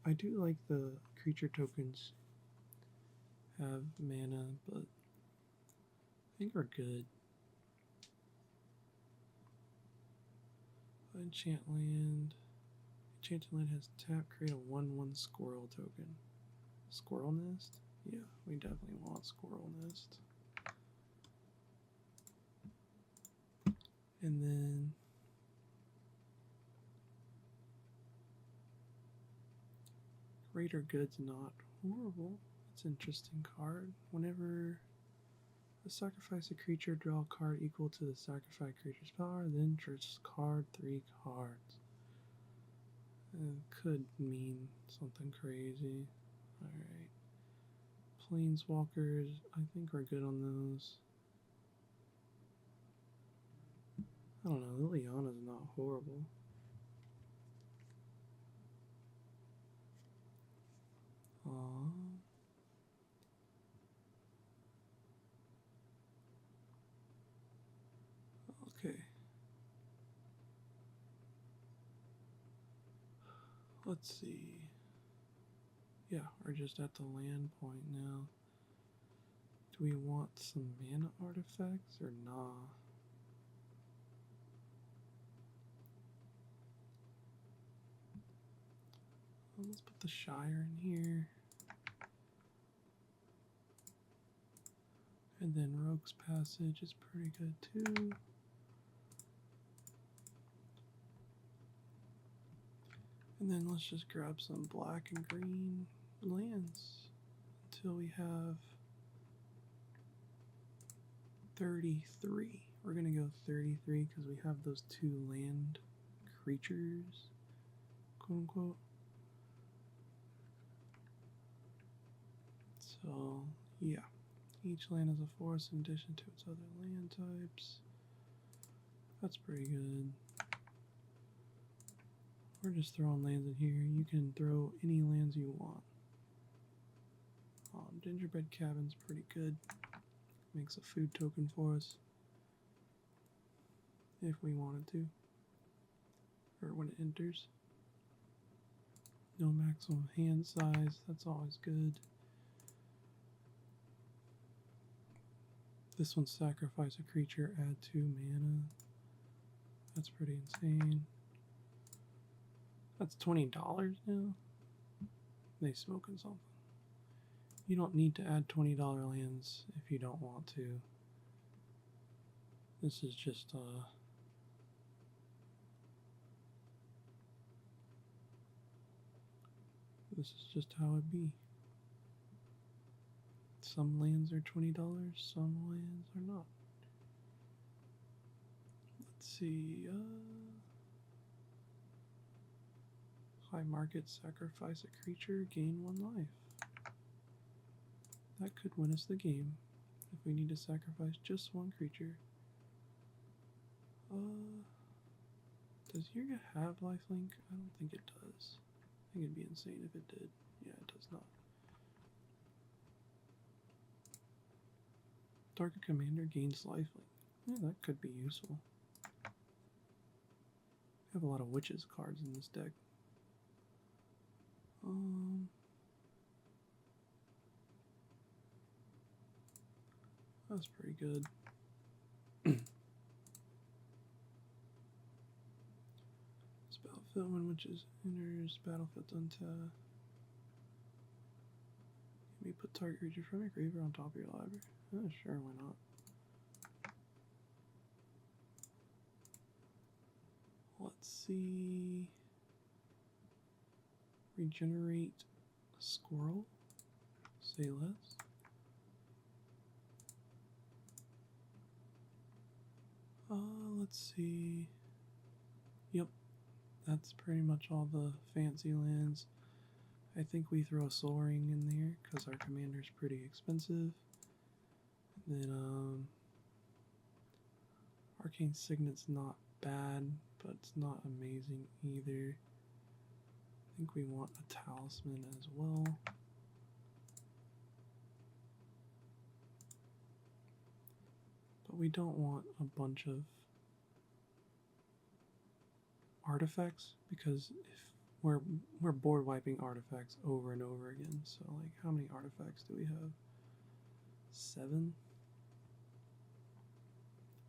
I do like the creature tokens have mana, but I think we're good. Enchant land. Enchanted land has tap, create a 1/1 squirrel token. Squirrel nest? Yeah, we definitely want squirrel nest. And then greater good's not horrible. It's an interesting card. Whenever I sacrifice a creature, draw a card equal to the sacrificed creature's power, then discard 3 cards. It could mean something crazy. Alright. Planeswalkers, I think we're good on those. I don't know, Liliana's not horrible. Okay. Let's see. Yeah, we're just at the land point now. Do we want some mana artifacts or nah? Well, let's put the Shire in here. And then Rogue's Passage is pretty good too. And then let's just grab some black and green lands until we have 33. We're gonna go 33 because we have those 2 land creatures, quote unquote. So, yeah. Each land has a forest in addition to its other land types. That's pretty good. We're just throwing lands in here. You can throw any lands you want. Gingerbread Cabin's pretty good. Makes a food token for us. If we wanted to. Or when it enters. No maximum hand size. That's always good. This one, sacrifice a creature, add 2 mana. That's pretty insane. That's $20 now? They smoking something. You don't need to add $20 lands if you don't want to. This is just how it be. Some lands are $20, some lands are not. Let's see, high market, sacrifice a creature, gain 1 life. That could win us the game if we need to sacrifice just 1 creature. Does Ygra have lifelink? I don't think it does. I think it'd be insane if it did. Yeah, it does not. Target commander gains lifelink. Yeah, that could be useful. We have a lot of witches cards in this deck. That's pretty good. Spellfield, when witches enters battlefield untapped. Can we put target creature from your graveyard on top of your library? Sure, why not? Let's see. Regenerate a squirrel. Say less. Let's see. Yep, that's pretty much all the fancy lands. I think we throw a Soul Ring in there because our commander's pretty expensive. Then Arcane Signet's not bad, but it's not amazing either. I think we want a talisman as well. But we don't want a bunch of artifacts, because if we're board wiping artifacts over and over again. So like, how many artifacts do we have? 7?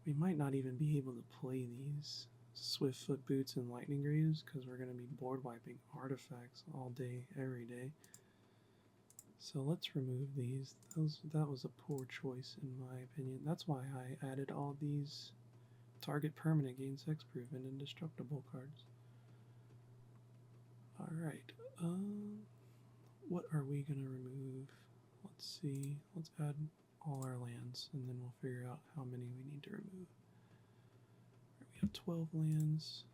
We might not even be able to play these Swiftfoot Boots and Lightning Greaves because we're going to be board wiping artifacts all day, every day. So let's remove these. That was a poor choice in my opinion. That's why I added all these target permanent gains hexproof and indestructible cards. Alright, what are we going to remove? Let's see. Let's add all our lands and then we'll figure out how many we need to remove. We have 12 lands.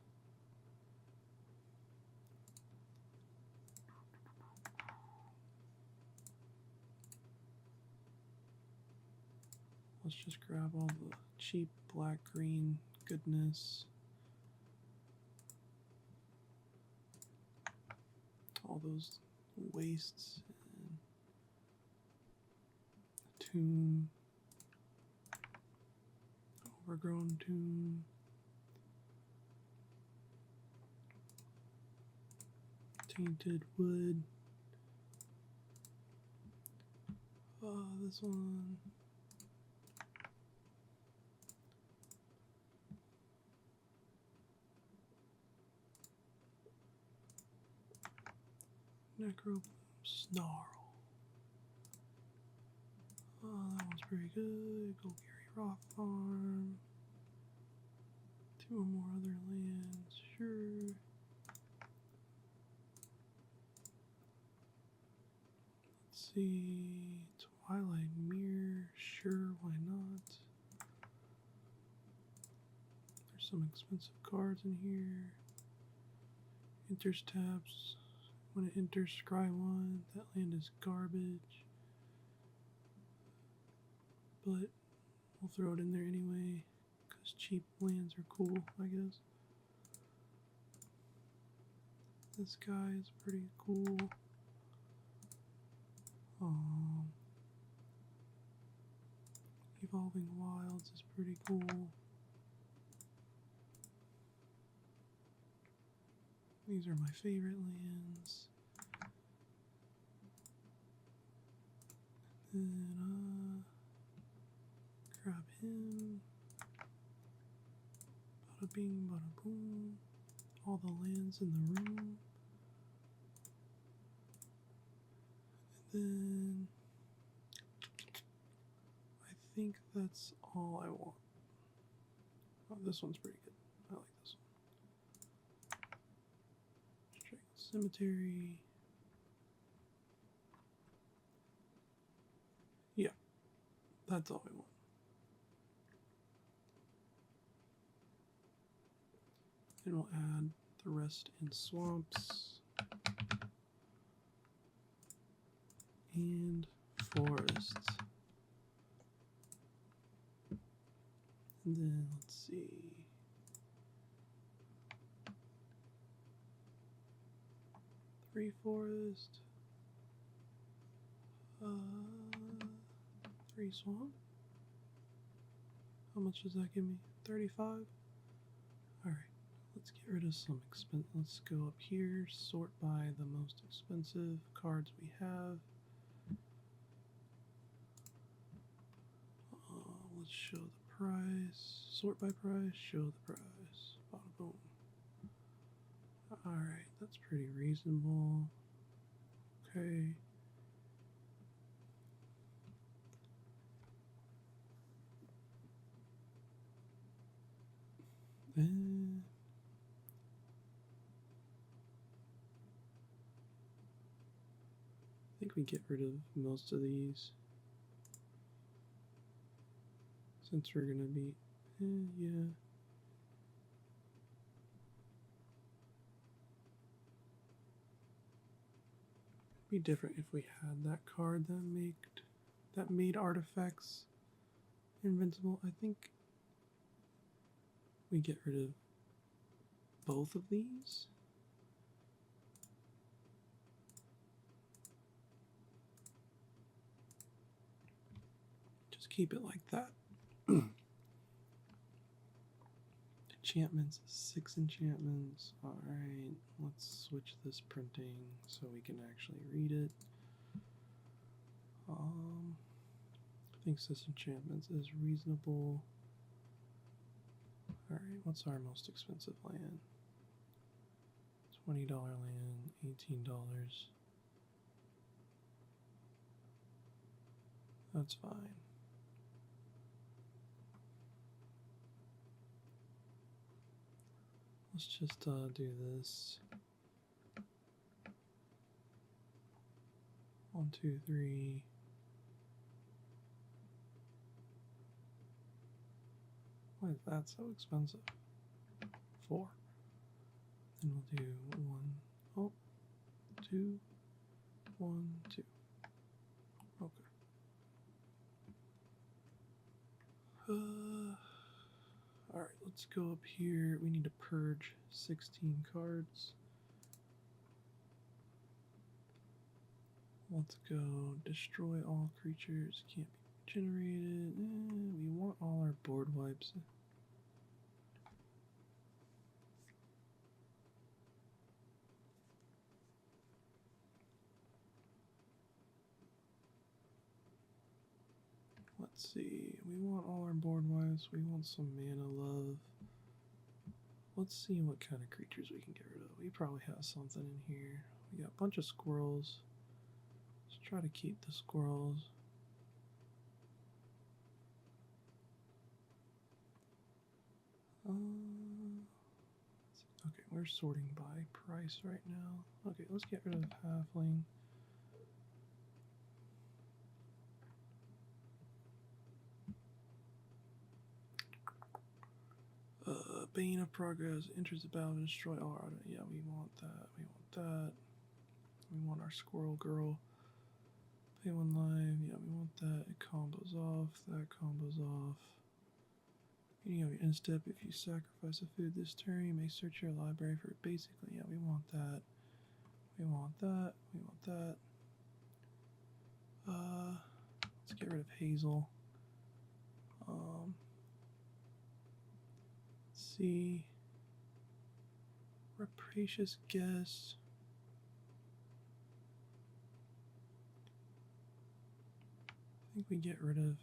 Let's just grab all the cheap black green goodness. All those wastes and tomb, overgrown tomb, tainted wood. This one. Necro Snarl. Oh, that one's pretty good. Go Gary Rock Farm. 2 or more other lands, sure. Let's see. Twilight Mirror, sure, why not? There's some expensive cards in here. Enters taps. When it enters scry 1, that land is garbage. But we'll throw it in there anyway, because cheap lands are cool, I guess. This guy is pretty cool. Evolving Wilds is pretty cool. These are my favorite lands. Then grab him. Bada bing, bada boom. All the lands in the room. And then I think that's all I want. Oh, this one's pretty good. I like this one. Straight Cemetery. Yeah, that's all I want. And we'll add the rest in swamps and forests. And then let's see. 3 forest. 3 swamp. How much does that give me? 35? Alright, let's get rid of some expense. Let's go up here, sort by the most expensive cards we have. Let's show the price. Sort by price, show the price. Bada boom. Alright, that's pretty reasonable. Okay. Then I think we get rid of most of these since we're gonna be yeah. It'd be different if we had that card that made artifacts invincible. I think we get rid of both of these. Just keep it like that. Enchantments, 6 enchantments. Alright, let's switch this printing so we can actually read it. I think 6 enchantments is reasonable. Alright, what's our most expensive land? $20 land, $18. That's fine. Let's just do this. 1, 2, 3. Why is that so expensive? 4. Then we'll do 1, 2, 1, 2. Okay. Alright, let's go up here. We need to purge 16 cards. Let's go destroy all creatures. Can't be generated. We want all our board wipes. Let's see. We want all our board wipes. We want some mana love. Let's see what kind of creatures we can get rid of. We probably have something in here. We got a bunch of squirrels. Let's try to keep the squirrels. Okay, we're sorting by price right now. Okay, let's get rid of halfling. Bane of Progress, enters the battle to destroy all our... Yeah, we want that. We want that. We want our squirrel girl. Pay 1 life. Yeah, we want that. It combos off. That combos off. You have your instep. If you sacrifice a food this turn, you may search your library for it. Basically, yeah, we want that. We want that. We want that. Let's get rid of Hazel. Let's see. Rapacious Guest. I think we get rid of...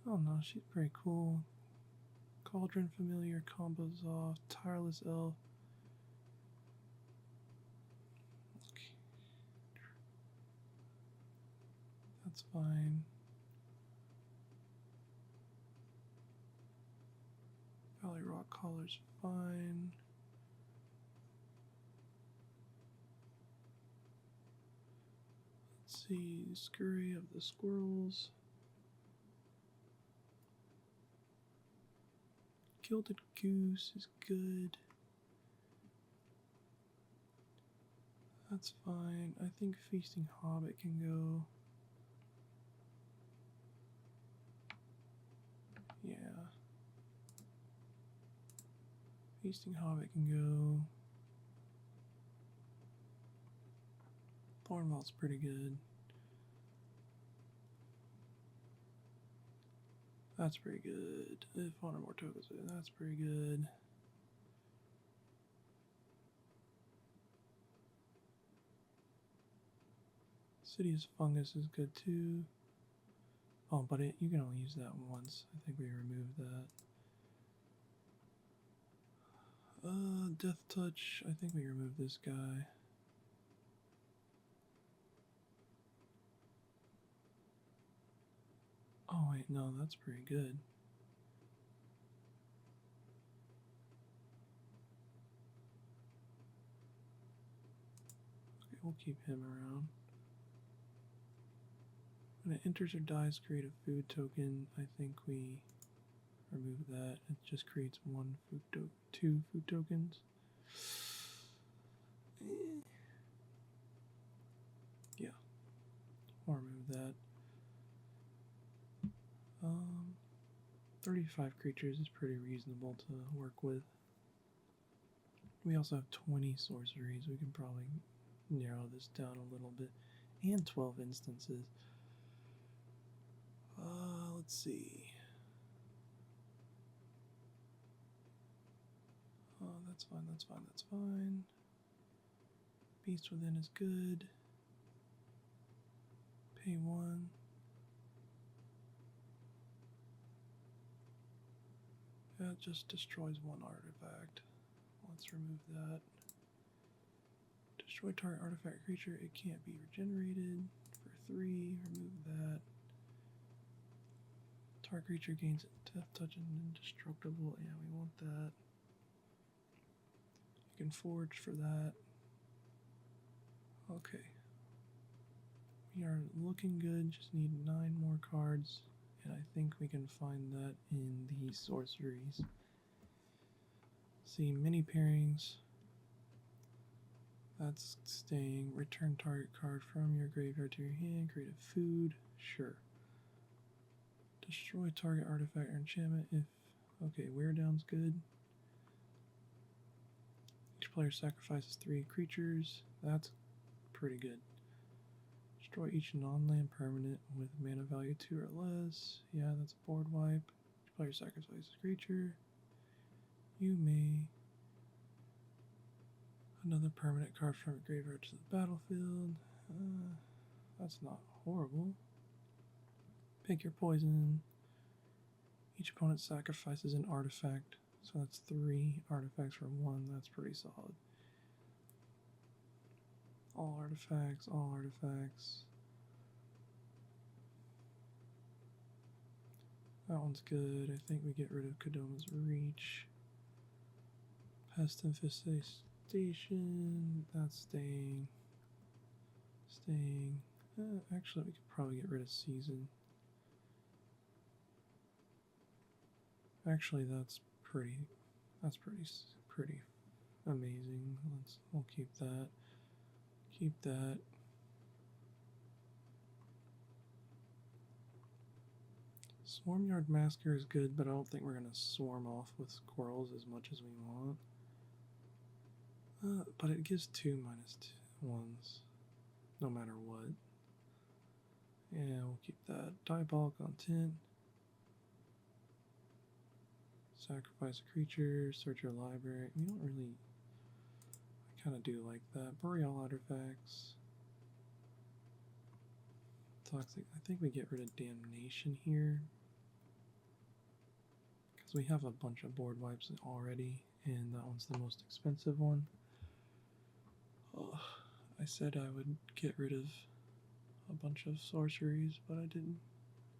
Oh no, she's pretty cool. Cauldron Familiar combos off. Tireless Elf. Okay. That's fine. Valley Rock Collar's fine. Let's see. Scurry of the Squirrels. Gilded Goose is good. That's fine. I think Feasting Hobbit can go. Yeah. Feasting Hobbit can go. Thornvault's pretty good. That's pretty good. If 1 or more tokens, that's pretty good. City's Fungus is good too. Oh, but you can only use that once. I think we removed that. Death Touch. I think we removed this guy. Oh wait, no, that's pretty good. Okay, we'll keep him around. When it enters or dies, create a food token. I think we remove that. It just creates 2 food tokens. I'll remove that. 35 creatures is pretty reasonable to work with. We also have 20 sorceries. We can probably narrow this down a little bit. And 12 instances. Let's see. Oh, that's fine, that's fine, that's fine. Beast Within is good. Pay 1. That just destroys 1 artifact. Let's remove that. Destroy target artifact creature. It can't be regenerated. For 3, remove that. Target creature gains death touch and indestructible. Yeah, we want that. You can forge for that. Okay. We are looking good. Just need 9 more cards. And I think we can find that in the sorceries. See, mini pairings. That's staying. Return target card from your graveyard to your hand. Create a food. Sure. Destroy target artifact or enchantment if... Okay, wear down's good. Each player sacrifices 3 creatures. That's pretty good. Destroy each non-land permanent with mana value 2 or less. Yeah, that's a board wipe. Each player sacrifices a creature. You may... Another permanent card from your graveyard to the battlefield. That's not horrible. Pick your poison. Each opponent sacrifices an artifact. So that's 3 artifacts for 1. That's pretty solid. All artifacts, all artifacts. That one's good. I think we get rid of Kodoma's Reach. Pest Infestation. That's staying. Staying. Actually, we could probably get rid of Season. Actually, that's pretty amazing. We'll keep that. Keep that. Swarmyard Masker is good, but I don't think we're gonna swarm off with squirrels as much as we want. But it gives 2 -1s, no matter what. Yeah, we'll keep that. Diabolic on 10. Sacrifice a creature, search your library. We don't really... I kind of do like that. Boreal artifacts. Toxic. I think we get rid of Damnation here. Because we have a bunch of board wipes already, and that one's the most expensive one. Oh, I said I would get rid of a bunch of sorceries, but I didn't.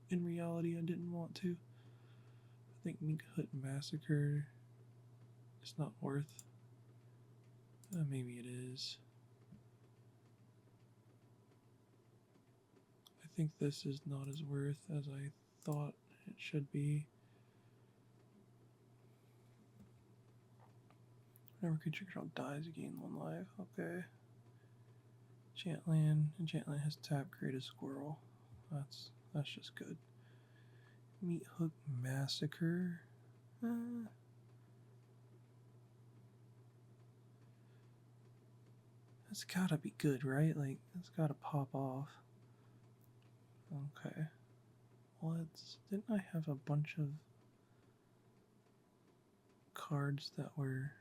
In reality, I didn't want to. I think Meat-Hut Massacre is not worth. Maybe it is. I think this is not as worth as I thought it should be. Whenever creature control dies, you gain 1 life. Okay. Enchantland. Enchantland has tap, create a squirrel. That's just good. Meat-Hook Massacre. That's gotta be good, right? Like, that's gotta pop off. Okay. Didn't I have a bunch of cards that were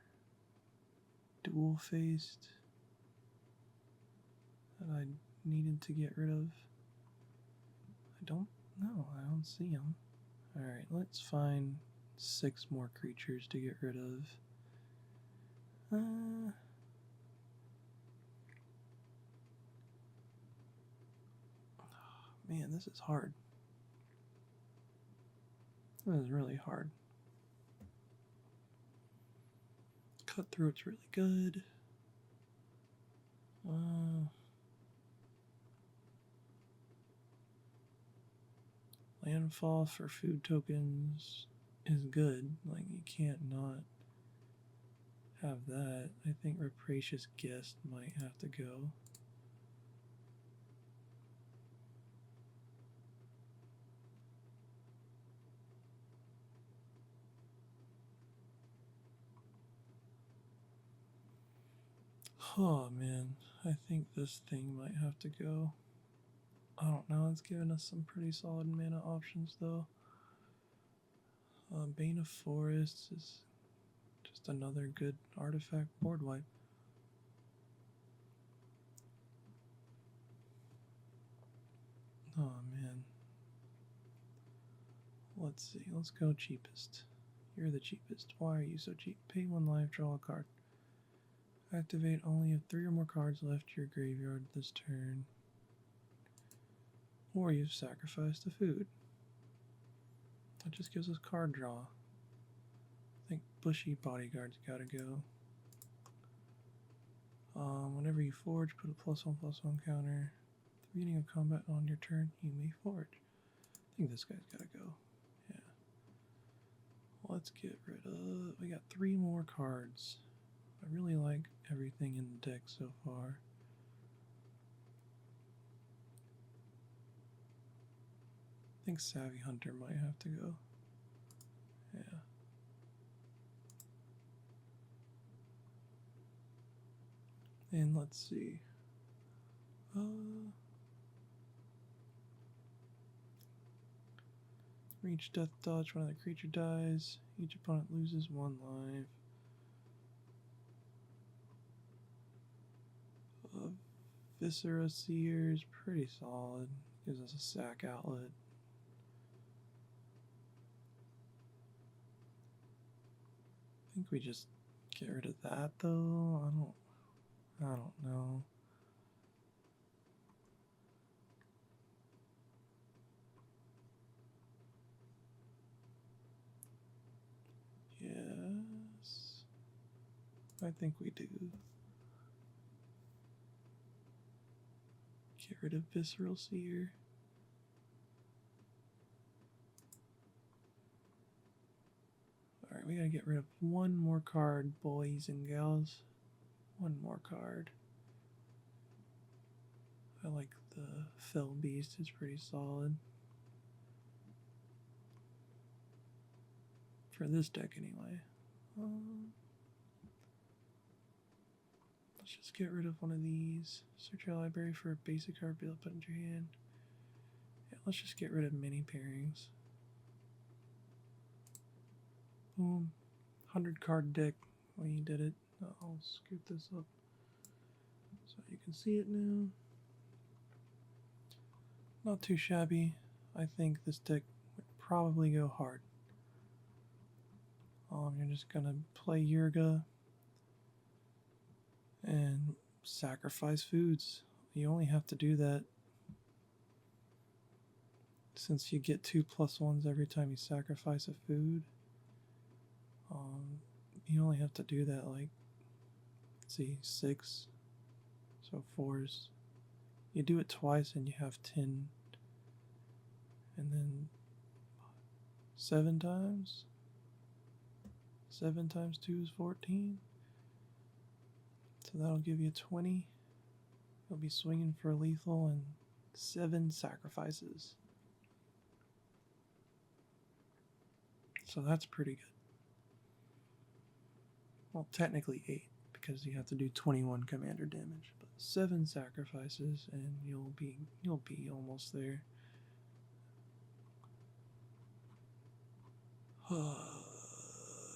dual-faced that I needed to get rid of? I don't know. I don't see them. Alright, let's find 6 more creatures to get rid of. Man, this is hard. This is really hard. Cutthroat's really good. Landfall for food tokens is good. Like, you can't not have that. I think Rapacious Guest might have to go. Oh man, I think this thing might have to go. I don't know, it's giving us some pretty solid mana options though. Bane of Forests is just another good artifact board wipe. Oh man. Let's see, let's go cheapest. You're the cheapest. Why are you so cheap? Pay 1 life, draw a card. Activate only if 3 or more cards left your graveyard this turn. Or you've sacrificed a food. That just gives us card draw. I think Bushy Bodyguard's gotta go. Whenever you forge, put a +1/+1 counter. At the beginning of combat on your turn, you may forge. I think this guy's gotta go. Yeah. Let's get rid of... We got 3 more cards. I really like everything in the deck so far. I think Savvy Hunter might have to go. Yeah. And let's see. Reach death dodge when the creature dies. Each opponent loses 1 life. Viscera Seer is pretty solid. Gives us a sack outlet. I think we just get rid of that though. I don't know. Yes. I think we do. Get rid of Visceral Seer. Alright, we gotta get rid of 1 more card, boys and gals. 1 more card. I like the Fell Beast, it's pretty solid. For this deck, anyway. Let's just get rid of one of these. Search your library for a basic card, be able to put into your hand. Yeah, let's just get rid of mini pairings. Boom. 100 card deck. We did it. I'll scoot this up so you can see it now. Not too shabby. I think this deck would probably go hard. You're just gonna play Ygra and sacrifice foods. You only have to do that since you get 2+1s every time you sacrifice a food. You only have to do that like, let's see, 6, so 4s. You do it twice and you have 10, and then 7 times. 7 times 2 is 14. So that'll give you 20. You'll be swinging for a lethal and 7 sacrifices. So that's pretty good. Well, technically 8, because you have to do 21 commander damage, but 7 sacrifices and you'll be almost there.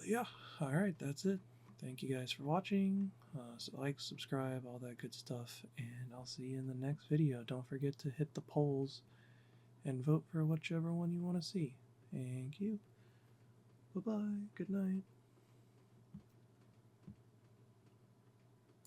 Yeah, alright, that's it. Thank you guys for watching. So like, subscribe, all that good stuff, and I'll see you in the next video. Don't forget to hit the polls and vote for whichever one you want to see. Thank you. Bye-bye. Good night.